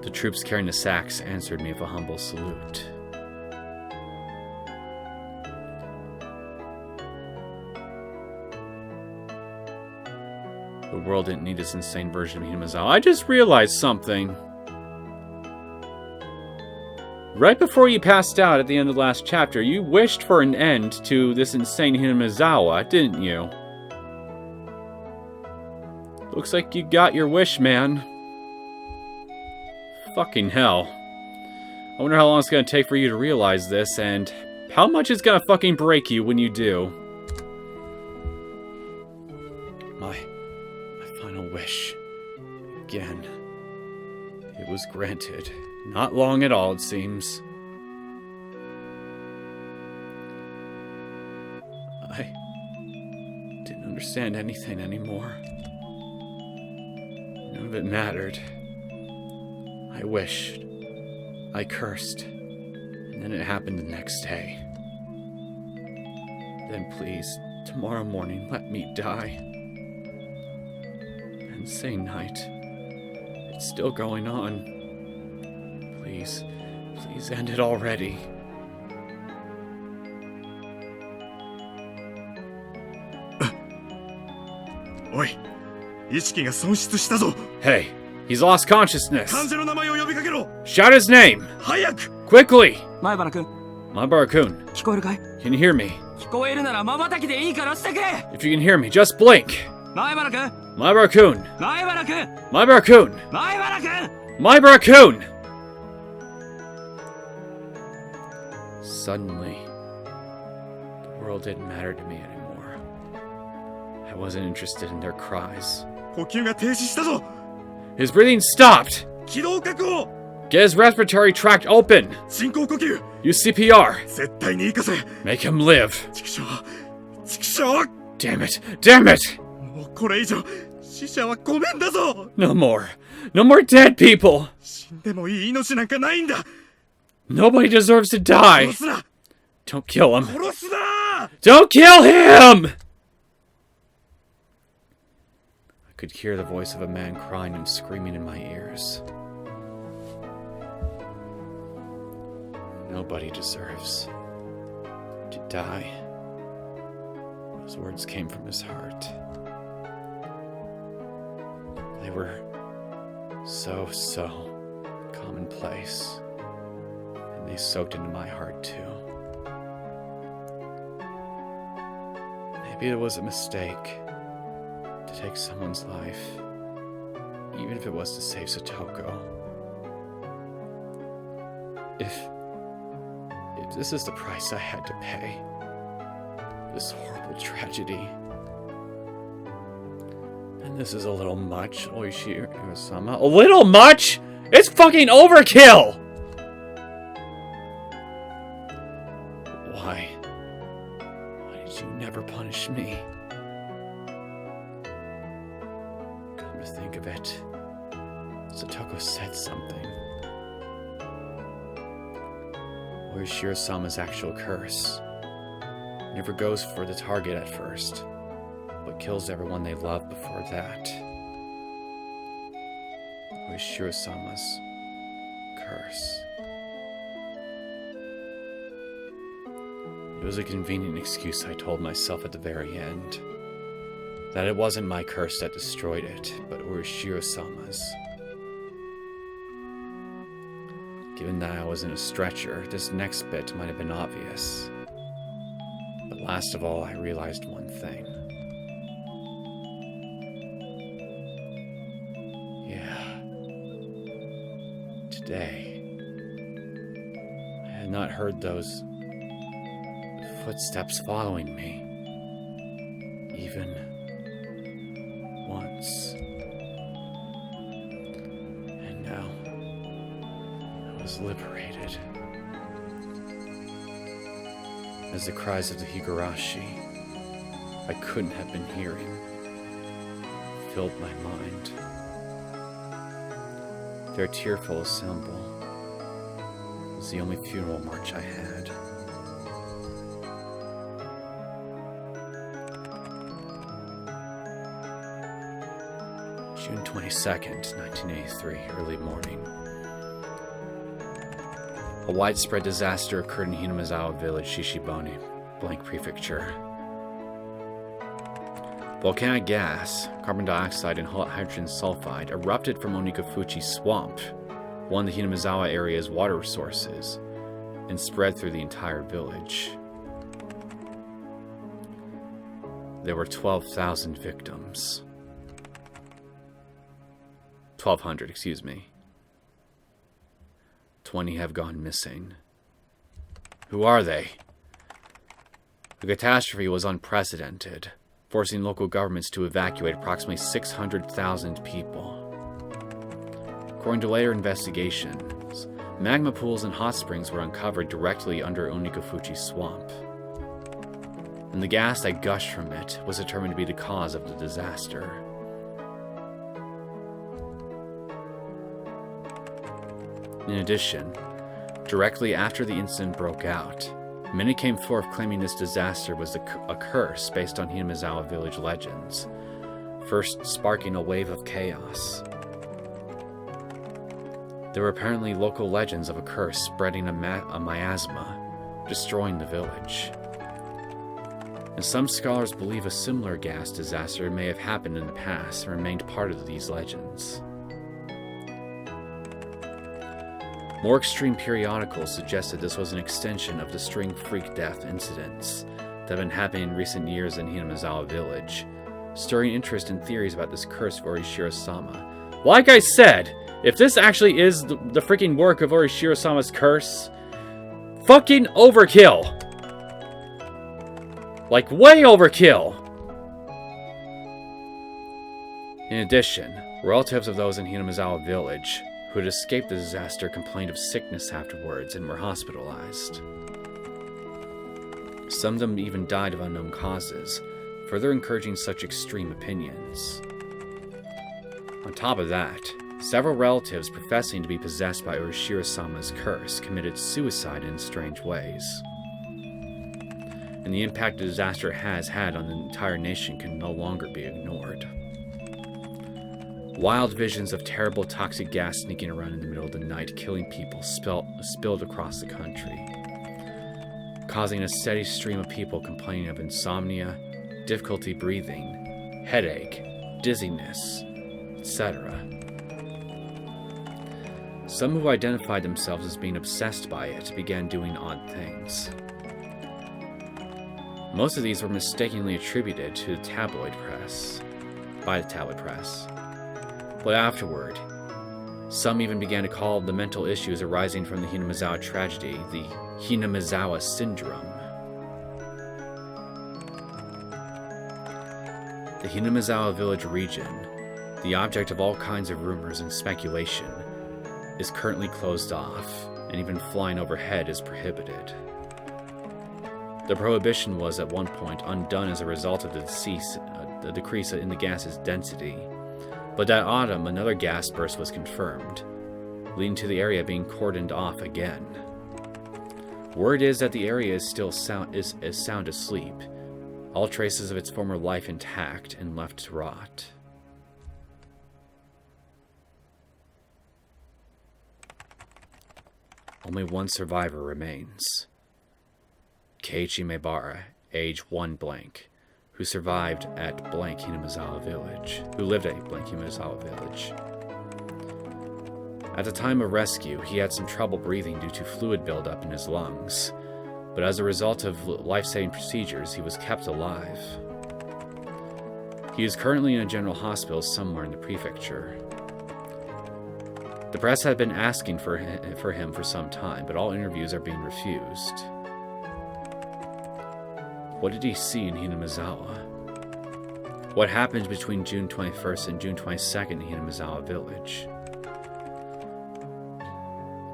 The troops carrying the sacks answered me with a humble salute. The world didn't need this insane version of Hinamizawa. I just realized something. Right before you passed out at the end of the last chapter, you wished for an end to this insane Hinamizawa, didn't you? Looks like you got your wish, man. Fucking hell. I wonder how long it's gonna take for you to realize this, and how much it's gonna fucking break you when you do. My final wish. Again. It was granted. Not long at all, it seems. I didn't understand anything anymore. None of it mattered. I wished. I cursed. And then it happened the next day. Then please, tomorrow morning, let me die. And insane night. It's still going on. Please end it already.おい、意識が損失したぞ。 Hey, he's lost consciousness. 患者の名前を呼びかけろ。 Shout his name! 早く。 Quickly! 前原くん、 Maibara-kun, 聞こえるかい？ can you hear me? 聞こえるなら瞬きでいいからしてくれ。 If you can hear me, just blink! 前原くん、 Maibara-kun! 前原くん、 Maibara-kun! 前原くん。 Maibara-kun! Suddenly, the world didn't matter to me anymore. I wasn't interested in their cries. 呼吸が停止したぞ。 His breathing stopped! 気道確保。 Get his respiratory tract open! 人工呼吸。 Use CPR! 絶対に生かせ。 Make him live! 畜生。畜生。 Damn it! Damn it! もうこれ以上死者はごめんだぞ。 No more! No more dead people! 死んでもいい命なんかないんだ。 Nobody deserves to die! 殺すな。 Don't kill him! 殺すな。 Don't kill him! I could hear the voice of a man crying and screaming in my ears. Nobody deserves to die. Those words came from his heart. They were so commonplace. And they soaked into my heart too. Maybe it was a mistake to take someone's life, even if it was to save Satoko. If this is the price I had to pay, this horrible tragedy, and this is a little much, Oishi-sama. A little much? It's fucking overkill! Why did you never punish me? Come to think of it, Satoko said something. Where's Shiro-sama's actual curse? Never goes for the target at first, but kills everyone they love before that. Where's Shiro-sama's curse? It was a convenient excuse I told myself at the very end. That it wasn't my curse that destroyed it, but Urashiro-sama's. Given that I was in a stretcher, this next bit might have been obvious. But last of all, I realized one thing. Yeah. Today, I had not heard those footsteps following me. Even once. And now, I was liberated. As the cries of the Higurashi I couldn't have been hearing filled my mind. Their tearful assemble was the only funeral march I had. June 22nd, 1983, early morning. A widespread disaster occurred in Hinamizawa village, Shishibone, Blank Prefecture. Volcanic gas, carbon dioxide, and hydrogen sulfide erupted from Onikafuchi Swamp, one of the Hinamizawa area's water resources, and spread through the entire village. There were 12,000 victims. 1,200, excuse me. 20 have gone missing. Who are they? The catastrophe was unprecedented, forcing local governments to evacuate approximately 600,000 people. According to later investigations, magma pools and hot springs were uncovered directly under Onikafuchi Swamp, and the gas that gushed from it was determined to be the cause of the disaster. In addition, directly after the incident broke out, many came forth claiming this disaster was a curse based on Hinamizawa village legends. first sparking a wave of chaos. There were apparently local legends of a curse spreading a miasma, destroying the village. And some scholars believe a similar gas disaster may have happened in the past and remained part of these legends. More extreme periodicals suggested this was an extension of the string freak death incidents that have been happening in recent years in Hinamizawa village, stirring interest in theories about this curse of Orishiro-sama. Like I said, if this actually is the freaking work of Orishiro-sama's curse, fucking overkill! Like, way overkill! In addition, relatives of those in Hinamizawa village who had escaped the disaster complained of sickness afterwards and were hospitalized. Some of them even died of unknown causes, further encouraging such extreme opinions. On top of that, several relatives professing to be possessed by Orishiro-sama's curse committed suicide in strange ways. And the impact the disaster has had on the entire nation can no longer be ignored. Wild visions of terrible toxic gas sneaking around in the middle of the night, killing people, spilled across the country, causing a steady stream of people complaining of insomnia, difficulty breathing, headache, dizziness, etc. Some who identified themselves as being obsessed by it began doing odd things. Most of these were mistakenly attributed to the tabloid press, by the tabloid press. But afterward, some even began to call the mental issues arising from the Hinamizawa tragedy the Hinamizawa syndrome. The Hinamizawa village region, the object of all kinds of rumors and speculation, is currently closed off, and even flying overhead is prohibited. The prohibition was at one point undone as a result of the decrease in the gas's density, but that autumn another gas burst was confirmed, leading to the area being cordoned off again. Word is that the area is still sound asleep, all traces of its former life intact and left to rot. Only one survivor remains. Keiichi Maebara, age 1 blank, who survived at blank Hinamizawa village, who lived at blank Hinamizawa village. At the time of rescue, he had some trouble breathing due to fluid buildup in his lungs, but as a result of life-saving procedures, he was kept alive. He is currently in a general hospital somewhere in the prefecture. The press had been asking for him for some time, but all interviews are being refused. What did he see in Hinamizawa? What happened between June 21st and June 22nd in Hinamizawa village?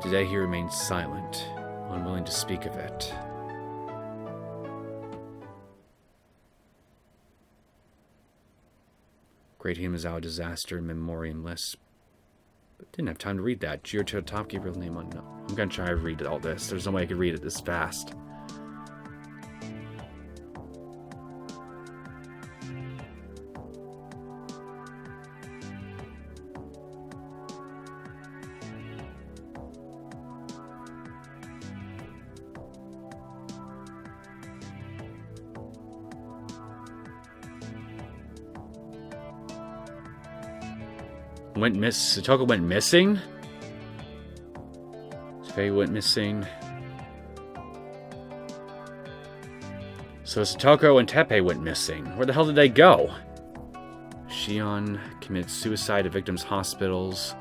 Today he remains silent, unwilling to speak of it. Great Hinamizawa Disaster Memoriam List. But didn't have time to read that. Jiro Topkeeper's name unknown. I'm gonna try to read all this. There's no way I could read it this fast. Satoko went missing? Faye went missing. So Satoko and Teppei went missing. Where the hell did they go? Shion committed suicide at victims' hospitals.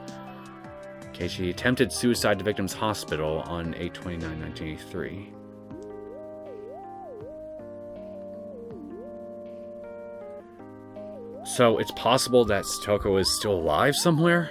Keiichi attempted suicide at victims' hospital on 8/29/1983. So it's possible that Satoko is still alive somewhere?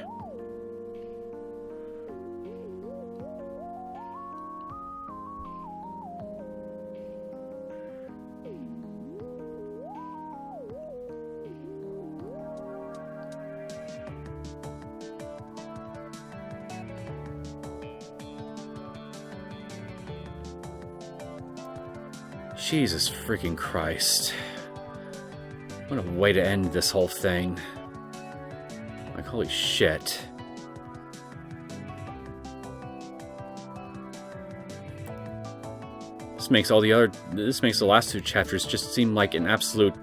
Jesus freaking Christ. What a way to end this whole thing. Like, holy shit. This makes the last two chapters just seem like an absolute...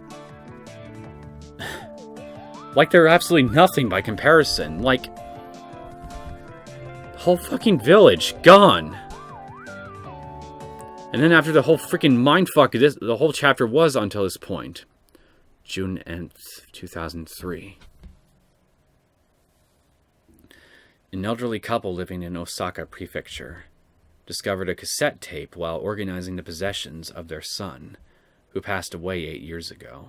like they're absolutely nothing by comparison. Like, the whole fucking village, gone. And then after the whole freaking mindfuck, the whole chapter was until this point. June 9th, 2003. An elderly couple living in Osaka Prefecture discovered a cassette tape while organizing the possessions of their son, who passed away 8 years ago.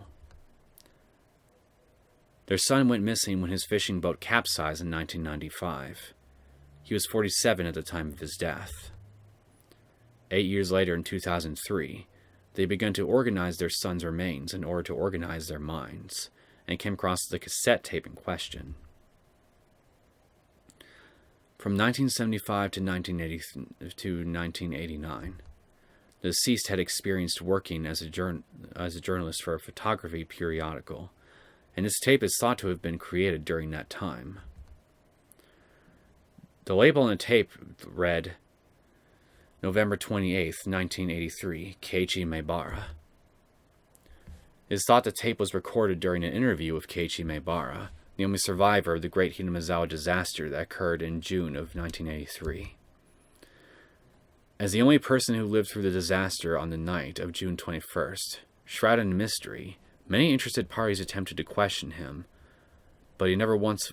Their son went missing when his fishing boat capsized in 1995. He was 47 at the time of his death. 8 years later, in 2003, they began to organize their son's remains in order to organize their minds, and came across the cassette tape in question. From 1975 to 1989, the deceased had experienced working as a journalist for a photography periodical, and this tape is thought to have been created during that time. The label on the tape read, November 28th, 1983, Keiichi Maebara. It is thought the tape was recorded during an interview with Keiichi Maebara, the only survivor of the Great Hinamizawa disaster that occurred in June of 1983. As the only person who lived through the disaster on the night of June 21st, shrouded in mystery, many interested parties attempted to question him, but he never once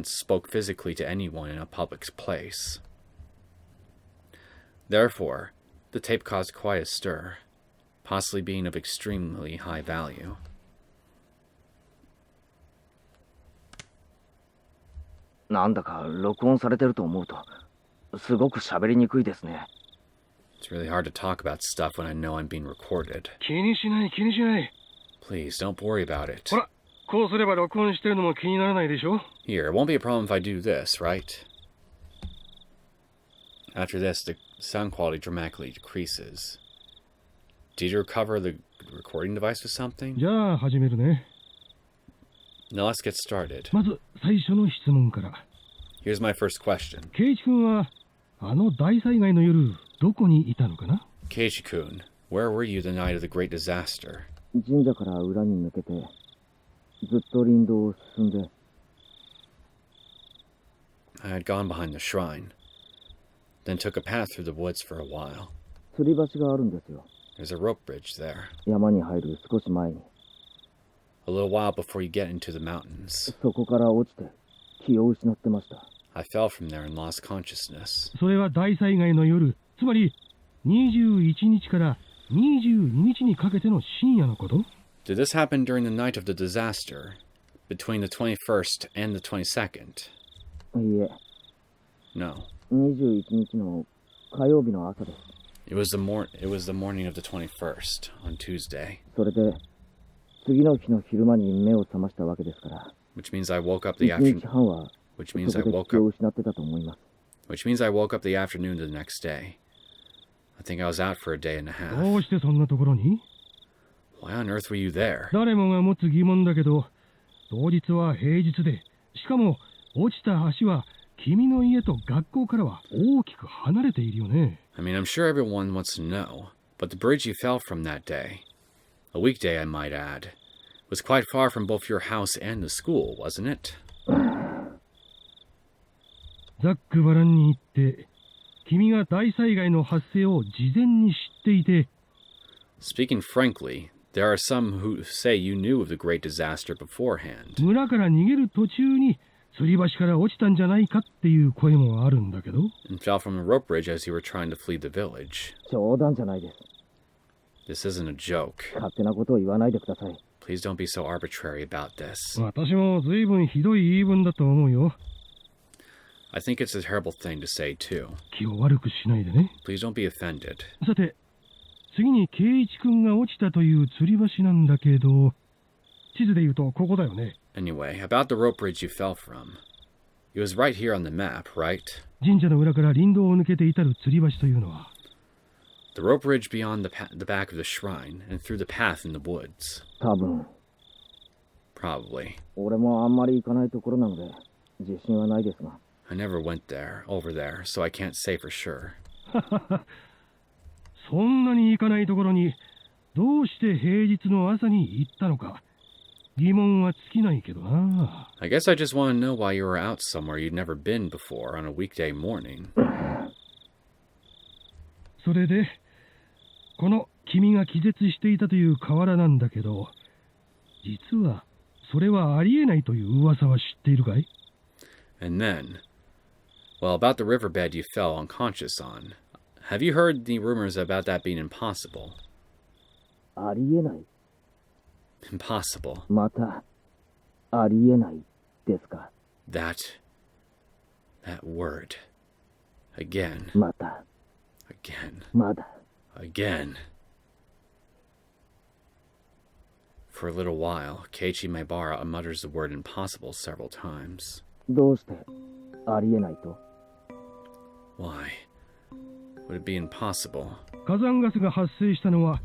spoke physically to anyone in a public place. Therefore, the tape caused quite a stir, possibly being of extremely high value. It's really hard to talk about stuff when I know I'm being recorded. Please, don't worry about it. Here, it won't be a problem if I do this, right? After this, the sound quality dramatically decreases. Did you recover the recording device with something? Now let's get started. Here's my first question. Keiichi-kun, where were you the night of the great disaster? I had gone behind the shrine, then took a path through the woods for a while. There's a rope bridge there. A little while before you get into the mountains. I fell from there and lost consciousness. Did this happen during the night of the disaster, between the 21st and the 22nd? No. It was the morning of the 21st, on Tuesday. Which means I woke up the afternoon. Which means I woke up the afternoon the next day. I think I was out for a day and a half. Why on earth were you there? I mean, I'm sure everyone wants to know, but the bridge you fell from that day, a weekday I might add, was quite far from both your house and the school, wasn't it? Speaking frankly, there are some who say you knew of the great disaster beforehand. And fell from a rope bridge as you were trying to flee the village. This isn't a joke. Please don't be so arbitrary about this. I think it's a terrible thing to say, too. Please don't be offended. Anyway, about the rope bridge you fell from. It was right here on the map, right? The rope bridge beyond the back of the shrine and through the path in the woods. Probably. 俺もあんまり行かないところなので自信はないですが。 I never went over there, so I can't say for sure. そんなに行かないところにどうして平日の朝に行ったのか疑問は尽きないけどな。 I guess I just want to know why you were out somewhere you'd never been before on a weekday morning. それでこの君が気絶していたという河原なんだけど、実はそれはありえないという噂は知っているかい？ And then, well, about the riverbed you fell unconscious on. Have you heard the rumors about that being impossible? ありえない。 Impossible. またありえないですか。 That word. Again. また Again. まだ Again. For a little while, Keiichi Maibara mutters the word impossible several times. どうしてありえないと？ Why would it be impossible? 火山ガスが発生したのは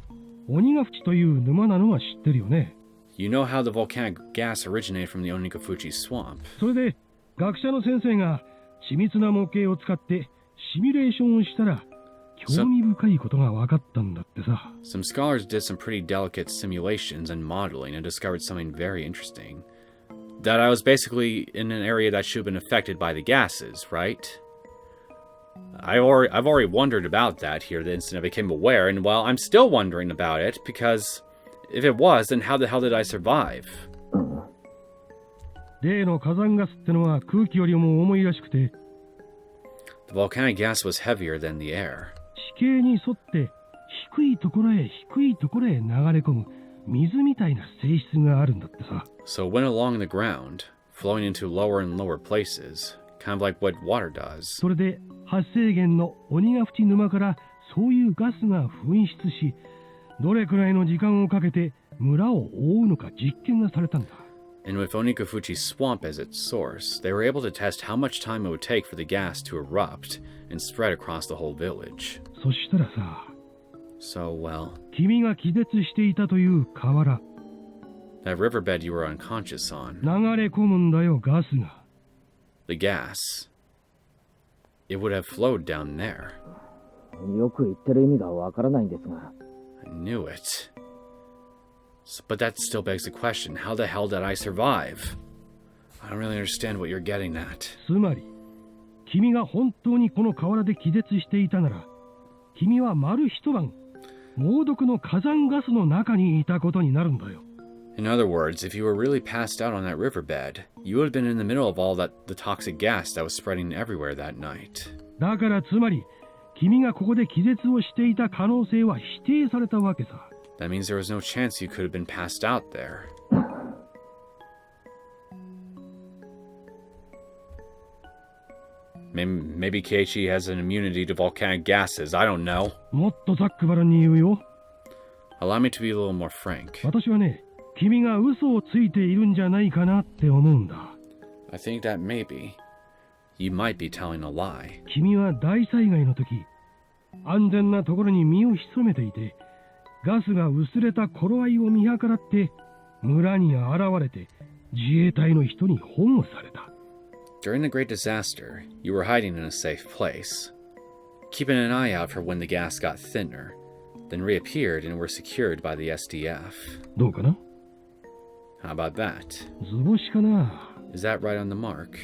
鬼ヶ淵という沼なのは知ってるよね。 You know how the volcanic gas originated from the Onikafuchi swamp. それで学者の先生が緻密な模型を使ってシミュレーションをしたら興味深いことが分かったんだってさ。 Some scholars did some pretty delicate simulations and modeling and discovered something very interesting. That I was basically in an area that should have been affected by the gases, right? I've already wondered about that here the instant I became aware, and well, I'm still wondering about it, because if it was, then how the hell did I survive? 例の火山ガスってのは空気よりも重いらしくて、 The volcanic gas was heavier than the air. 地形に沿って低いところへ低いところへ流れ込む水みたいな性質があるんだってさ。 So it went along the ground, flowing into lower and lower places, kind of like what water does. それで発生源の鬼ヶ淵沼からそういうガスが噴出し、どれくらいの時間をかけて村を覆うのか実験がされたんだ。 And with Onikafuchi's swamp as its source, they were able to test how much time it would take for the gas to erupt and spread across the whole village. そしたらさ、 So, well, 君が気絶していたという河原、 that riverbed you were unconscious on, 流れ込むんだよガスが。 the gas, it would have flowed down there. よく言ってる意味がわからないんですが。 I knew it. But that still begs the question, how the hell did I survive? I don't really understand what you're getting at. つまり、君が本当にこの河原で気絶していたなら、君は丸一晩、猛毒の火山ガスの中にいたことになるんだよ。 In other words, if you were really passed out on that riverbed, you would have been in the middle of all the toxic gas that was spreading everywhere that night. だからつまり、君がここで気絶をしていた可能性は否定されたわけさ。 That means there was no chance you could have been passed out there. Maybe Keiichi has an immunity to volcanic gases. I don't know. もっとざっくばらんに言うよ。 Allow me to be a little more frank. 私はね、君が嘘をついているんじゃないかなって思うんだ。 I think that maybe you might be telling a lie. 君は大災害の時、安全なところに身を潜めていて、ガスが薄れた頃合いを見計らって村に現れて自衛隊の人に保護された。 During the great disaster, you were hiding in a safe place, keeping an eye out for when the gas got thinner, then reappeared and were secured by the SDF. どうかな？ How about that? 図星かな？ Is that right on the mark?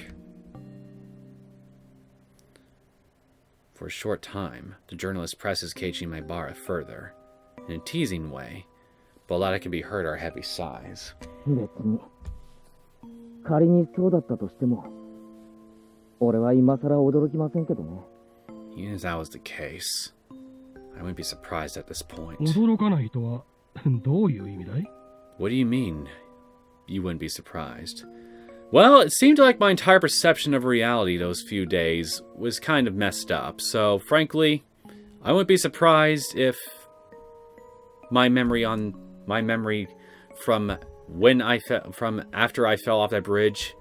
For a short time, the journalist presses Keiichi Maibara further, in a teasing way, but all that can be heard are heavy sighs. 別に仮にそうだったとしても、俺は今更驚きませんけどね。 Even if that was the case, I wouldn't be surprised at this point. 驚かないとはどういう意味だい？ What do you mean, you wouldn't be surprised? Well, it seemed like my entire perception of reality those few days was kind of messed up, so frankly, I wouldn't be surprised if my memory from from after I fell off that bridge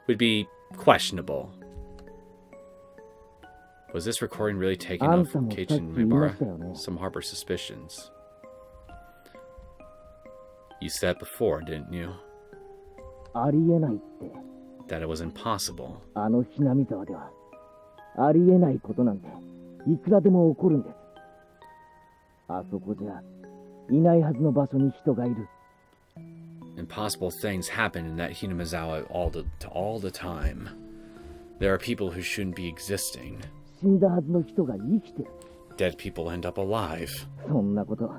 would be questionable. Was this recording really taken of Keiichi and Maibara? Some harbor suspicions. You said before, didn't you? ありえないって、 That it was impossible. あのひなみ沢ではありえないことなんていくらでも起こるんです。あそこじゃいないはずの場所に人がいる。 Impossible things happen in that Hinamizawa all the time. There are people who shouldn't be existing. 死んだはずの人が生きてる。 Dead people end up alive. そんなこと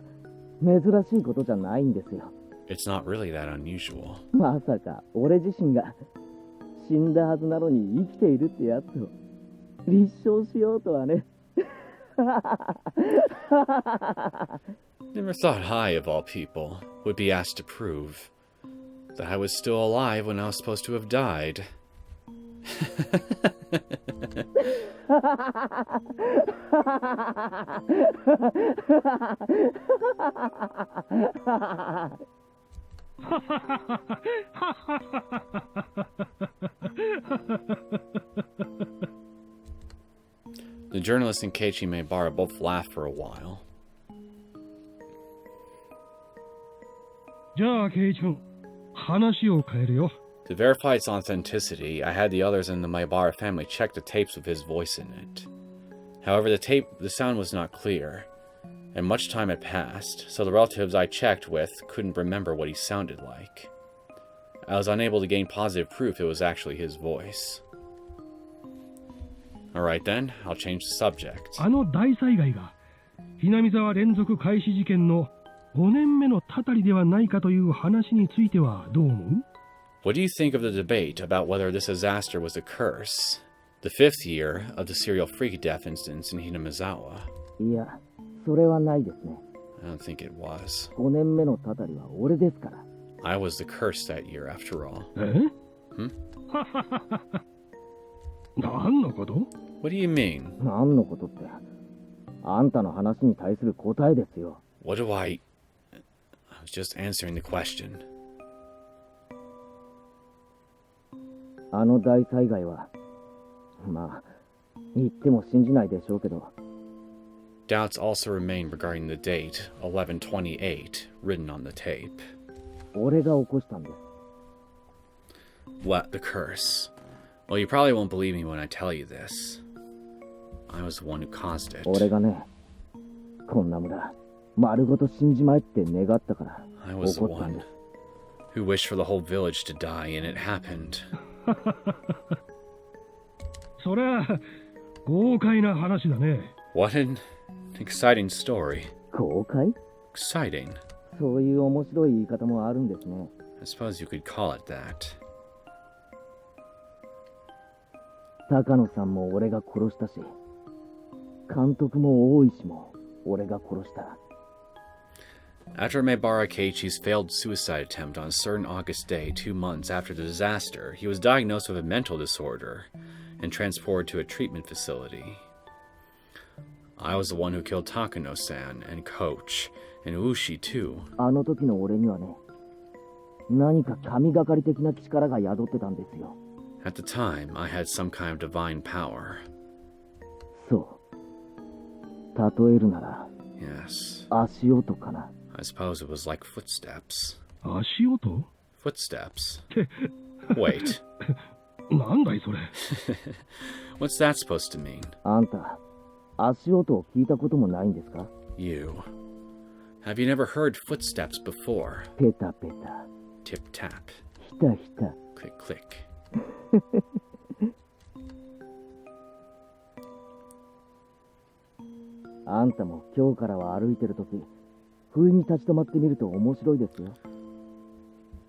珍しいことじゃないんですよ。 It's not really that unusual. まさか俺自身が死んだはずなのに生きているってやつを立証しようとはね。Never thought I, of all people, would be asked to prove that I was still alive when I was supposed to have died. The journalist and Keiichi Maebara both laughed for a while. じゃあ、ケイチ君、話を変えるよ。To verify its authenticity, I had the others in the Maebara family check the tapes with his voice in it. However, the sound was not clear, and much time had passed, so the relatives I checked with couldn't remember what he sounded like. I was unable to gain positive proof it was actually his voice. Alright then, I'll change the subject. あの大災害が、ひなみ沢連続開始事件の5年目のたたりではないかという話についてはどう思う？ What do you think of the debate about whether this disaster was a curse? The 5th year of the serial freak death instance in Hinamizawa. いや、それはないですね。 I don't think it was. 5年目のたたりは俺ですから。 I was the curse that year, after all. え？ Hmm? 何のこと？ What do you mean? 何のことって、あんたの話に対する答えですよ。 What do I was just answering the question. あの大災害は、まあ、言っても信じないでしょうけど、 Doubts also remain regarding the date, 11/28, written on the tape. 俺が起こしたんです。 What, the curse? Well, you probably won't believe me when I tell you this. I was the one who caused it. 俺がね、こんな村、丸ごと死んじまえって願ったから、 I was 起 the こったんで one す。 who wished for the whole village to die, and it happened. そりゃ豪快な話だね。 What an exciting story. 公開？ Exciting. そういう面白い言い方もあるんですね。 I suppose you could call it that. 高野さんも俺が殺したし、監督も大石も俺が殺した。 After Maebara Keiichi's failed suicide attempt on a certain August day 2 months after the disaster, he was diagnosed with a mental disorder and transported to a treatment facility. I was the one who killed Takano-san and Coach, and Ushi too. あの時の俺にはね、何か神がかり的な力が宿ってたんですよ。 At the time, I had some kind of divine power. そう。例えるなら、 Yes. 足音かな。 I suppose it was like footsteps. 足音？ Footsteps? って、 Wait. なんだいそれ。What's that supposed to mean? あんた、足音を聞いたこともないんですか？ You. Have you never heard footsteps before? ペタペタ、 Tip tap. ひたひた。 Click click. あんたも今日からは歩いてるとき、不意に立ち止まってみると面白いですよ。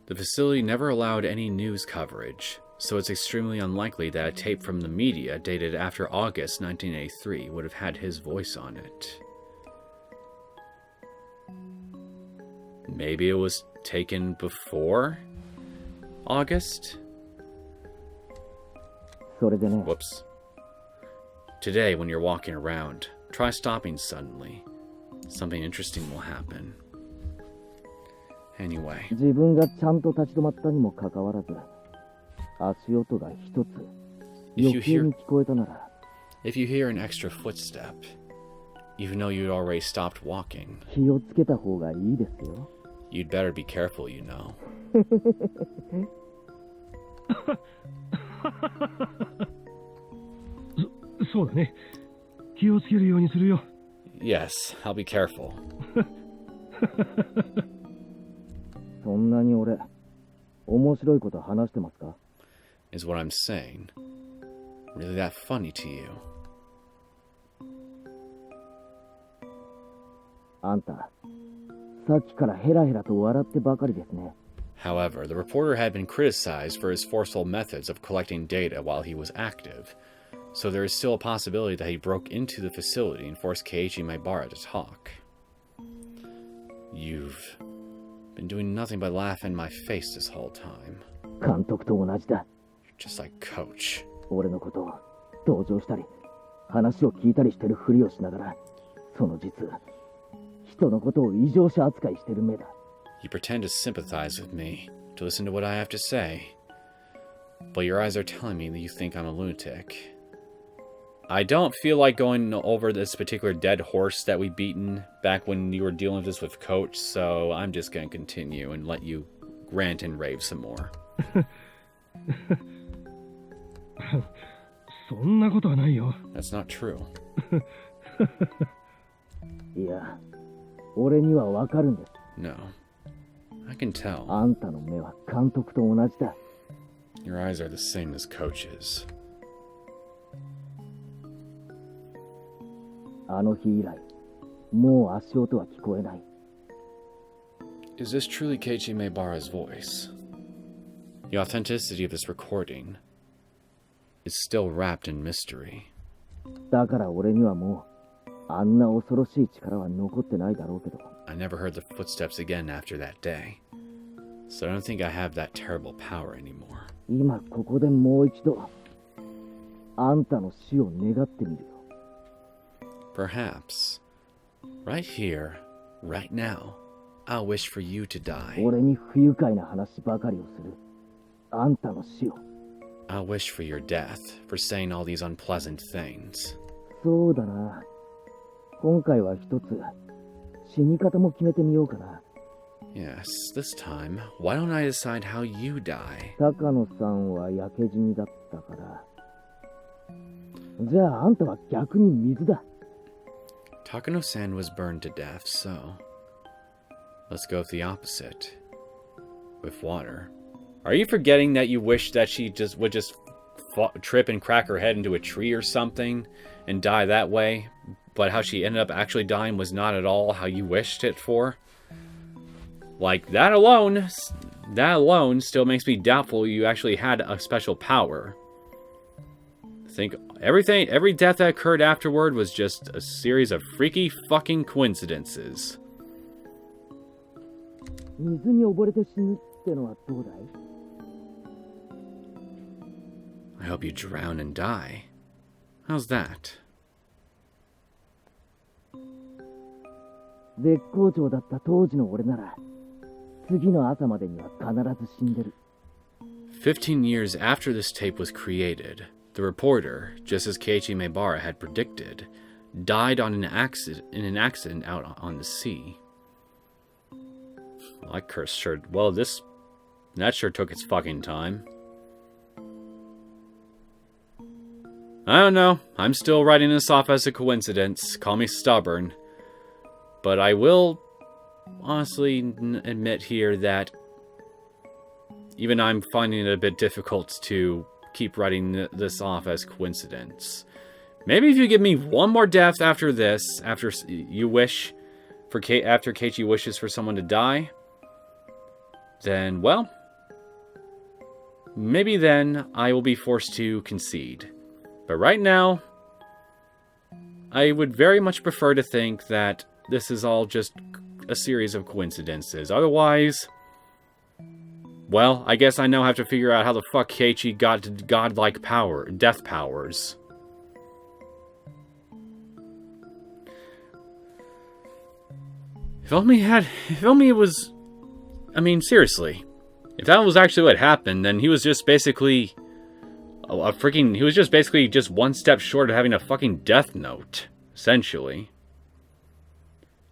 The facility never allowed any news coverage, so it's extremely unlikely that a tape from the media dated after August 1983 would have had his voice on it. Maybe it was taken before August? それでね、 Whoops. Today, when you're walking around, try stopping suddenly. Something interesting will happen. Anyway, 自分がちゃんと立ち止まったにもかかわらず、足音が一つ余計に聞こえたなら、 if you hear an extra footstep, even though you'd already stopped walking, 気をつけた方がいいですよ。You'd better be careful, you know. そうだね。気をつけるようにするよ。Yes, I'll be careful. そんなに俺、面白いこと話してますか？ Is what I'm saying. Really that funny to you? あんた、さっきからヘラヘラと笑ってばかりですね。 However, the reporter had been criticized for his forceful methods of collecting data while he was active, so there is still a possibility that he broke into the facility and forced Keiichi Maibara to talk. You've been doing nothing but laugh in my face this whole time. 監督と同じだ。 You're just like Coach. 俺のことを同情したり、話を聞いたりしてるふりをしながら、その実、人のことを異常者扱いしてる目だ。 You pretend to sympathize with me, to listen to what I have to say, but your eyes are telling me that you think I'm a lunatic. I don't feel like going over this particular dead horse that we beaten back when you were dealing with this with Coach, so I'm just going to continue and let you rant and rave some more. そんなことはないよ。 That's not true. いや、俺にはわかるんです。 No. I can tell. あんたの目は監督と同じだ。 Your eyes are the same as Coach's. あの日以来、もう足音は聞こえない。 Is this truly Keiichi Maibara's voice? The authenticity of this recording is still wrapped in mystery. だから俺にはもう、あんな恐ろしい力は残ってないだろうけど。 I never heard the footsteps again after that day, so I don't think I have that terrible power anymore. 今ここでもう一度、あんたの死を願ってみるよ。 Perhaps, right here, right now, I'll wish for you to die. 俺に不愉快な話ばかりをする。あんたの死を。 I'll wish for your death, for saying all these unpleasant things. そうだな。今回は一つ、死に方も決めてみようかな。 Yes, this time, why don't I decide how you die? 高野さんは焼け死にだったから。じゃああんたは逆に水だ。 Takano-san was burned to death, so let's go with the opposite. With water. Are you forgetting that you wish that she would just trip and crack her head into a tree or something and die that way? But how she ended up actually dying was not at all how you wished it for? Like, that alone still makes me doubtful you actually had a special power. I think every death that occurred afterward was just a series of freaky fucking coincidences. 水に溺れて死ぬってのはどうだい？ I hope you drown and die. How's that? 絶好調だった当時の俺なら、次の朝までには必ず死んでる。 15 years after this tape was created, the reporter, just as Keiichi Maibara had predicted, died in an accident out on the sea. That sure took its fucking time. I don't know. I'm still writing this off as a coincidence. Call me stubborn. But I will honestly admit here that even I'm finding it a bit difficult to keep writing this off as coincidence. Maybe if you give me one more death after this, after Keiichi wishes for someone to die, then, well, maybe then I will be forced to concede. But right now, I would very much prefer to think that this is all just a series of coincidences. Otherwise, well, I guess I now have to figure out how the fuck Keiichi got godlike power, death powers. If only it was, I mean, seriously. If that was actually what happened, then he was just basically he was just basically just one step short of having a fucking death note, essentially.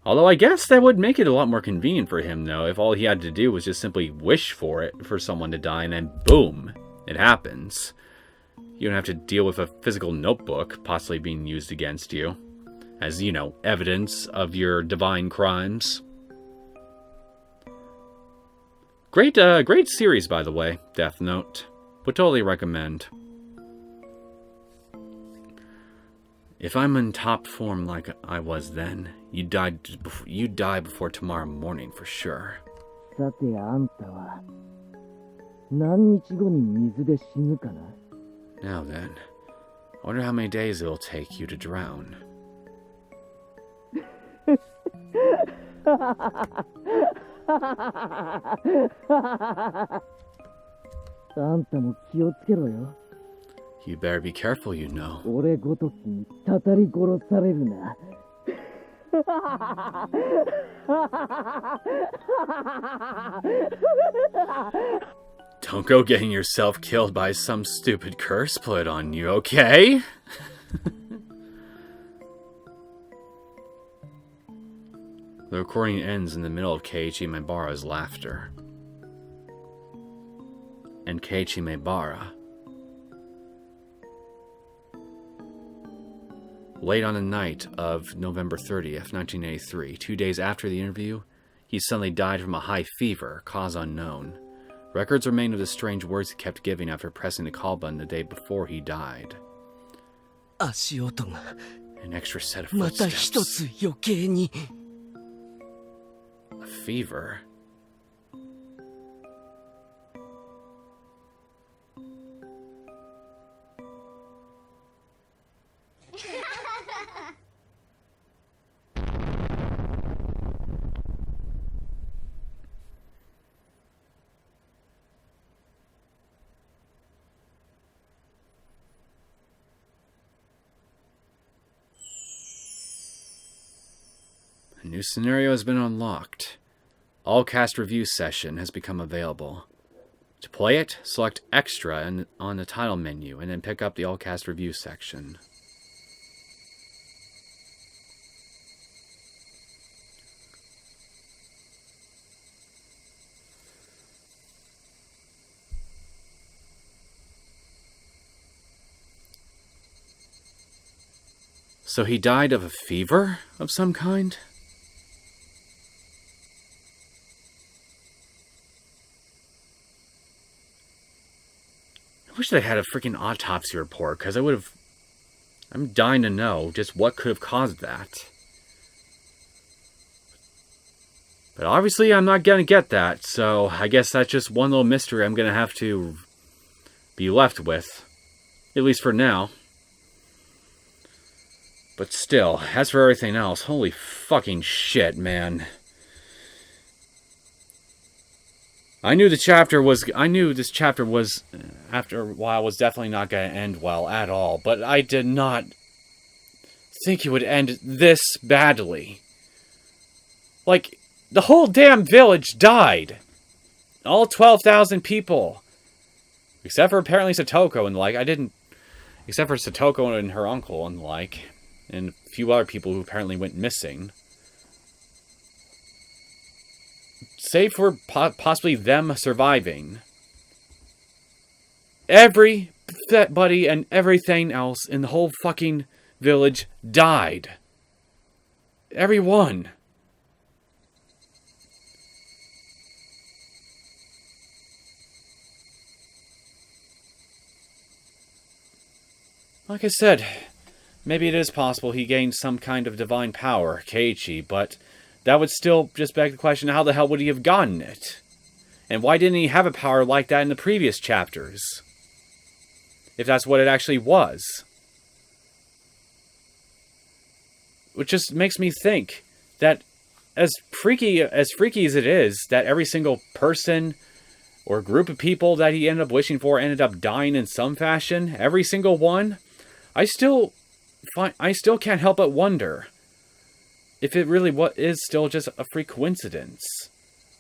Although I guess that would make it a lot more convenient for him, though, if all he had to do was just simply wish for it, for someone to die, and then boom, it happens. You don't have to deal with a physical notebook possibly being used against you, as, you know, evidence of your divine crimes. Great series, by the way, Death Note. Would totally recommend. If I'm in top form like I was then, you'd die before tomorrow morning for sure. さてあんたは何日後に水で死ぬかな Now then, I wonder how many days it'll take you to drown. あんたも気をつけろよ You better be careful, you know. 俺ごときにたたり殺されるな Don't go getting yourself killed by some stupid curse put on you, okay? The recording ends in the middle of Keiichi Maebara's laughter. And Keiichi Maebara, late on the night of November 30th, 1983, 2 days after the interview, he suddenly died from a high fever, cause unknown. Records remain of the strange words he kept giving after pressing the call button the day before he died. 足音が An extra set of また一 footsteps. つ余計に A fever? A new scenario has been unlocked. All cast review session has become available. To play it, select Extra on the title menu and then pick up the all cast review section. So he died of a fever of some kind? I wish they had a freaking autopsy report, because I'm dying to know just what could have caused that. But obviously I'm not going to get that, so I guess that's just one little mystery I'm going to have to be left with. At least for now. But still, as for everything else, holy fucking shit, man. I knew this chapter was, after a while, was definitely not going to end well at all. But I did not think it would end this badly. Like, the whole damn village died. All 12,000 people. Except for apparently Satoko and the like. Except for Satoko and her uncle and the like. And a few other people who apparently went missing. Save for possibly them surviving. Everybody and everything else in the whole fucking village died. Everyone. Like I said, maybe it is possible he gained some kind of divine power, Keiichi, but that would still just beg the question, how the hell would he have gotten it? And why didn't he have a power like that in the previous chapters? If that's what it actually was. Which just makes me think that as freaky as it is, that every single person or group of people that he ended up wishing for ended up dying in some fashion, every single one, I still can't help but wonder if it really is still just a freak coincidence.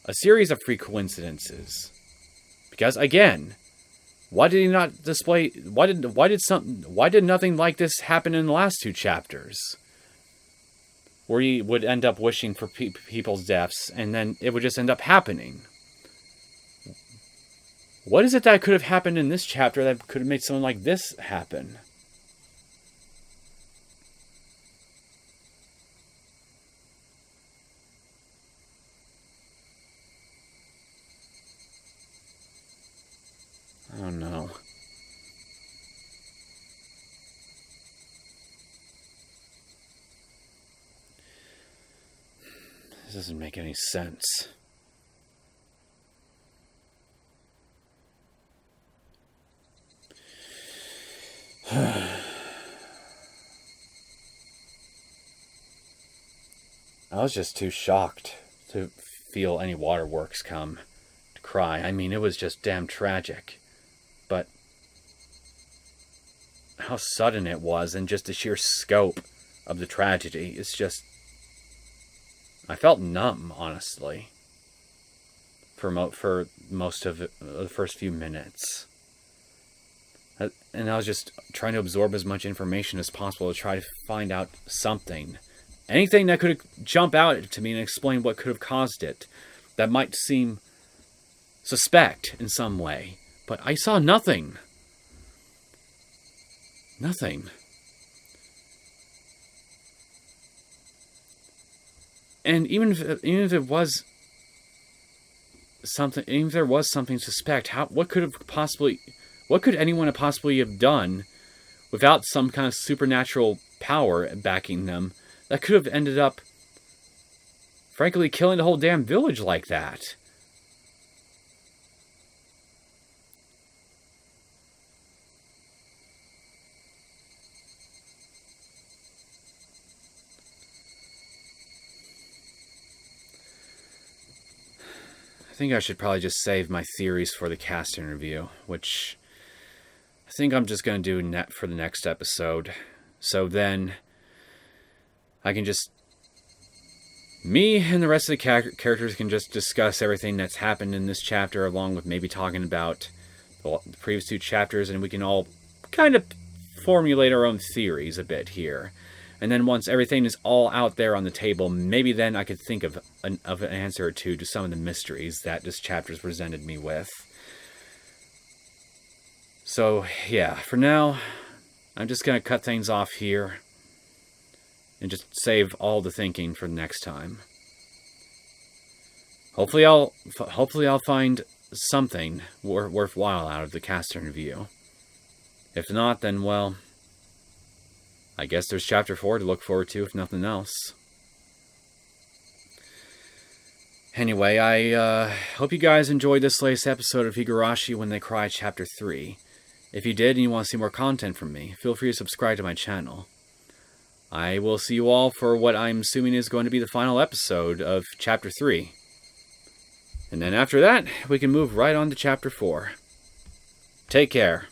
A series of freak coincidences. Because again, why did he not display, why did nothing like this happen in the last two chapters? where he would end up wishing for people's deaths, and then it would just end up happening. What is it that could have happened in this chapter that could have made something like this happen? I don't know. This doesn't make any sense. I was just too shocked to feel any waterworks come to cry. I mean, it was just damn tragic. But how sudden it was, and just the sheer scope of the tragedy, it's just... I felt numb, honestly, for most of the first few minutes. And I was just trying to absorb as much information as possible to try to find out something. Anything that could jump out to me and explain what could have caused it. That might seem suspect in some way. But I saw nothing. Nothing. And even if it was something, even if there was something suspect, what could anyone have possibly have done without some kind of supernatural power backing them that could have ended up, frankly, killing the whole damn village like that? I think I should probably just save my theories for the cast interview, which I think I'm just going to do for the next episode. So then I can just... me and the rest of the characters can just discuss everything that's happened in this chapter, along with maybe talking about the previous two chapters, and we can all kind of formulate our own theories a bit here. And then once everything is all out there on the table, maybe then I could think of an answer or two to some of the mysteries that this chapter's presented me with. So, yeah, for now, I'm just going to cut things off here and just save all the thinking for next time. Hopefully I'll find something worthwhile out of the cast interview. If not, then, well, I guess there's chapter 4 to look forward to, if nothing else. Anyway, I hope you guys enjoyed this latest episode of Higurashi When They Cry Chapter 3. If you did and you want to see more content from me, feel free to subscribe to my channel. I will see you all for what I'm assuming is going to be the final episode of Chapter 3. And then after that, we can move right on to Chapter 4. Take care.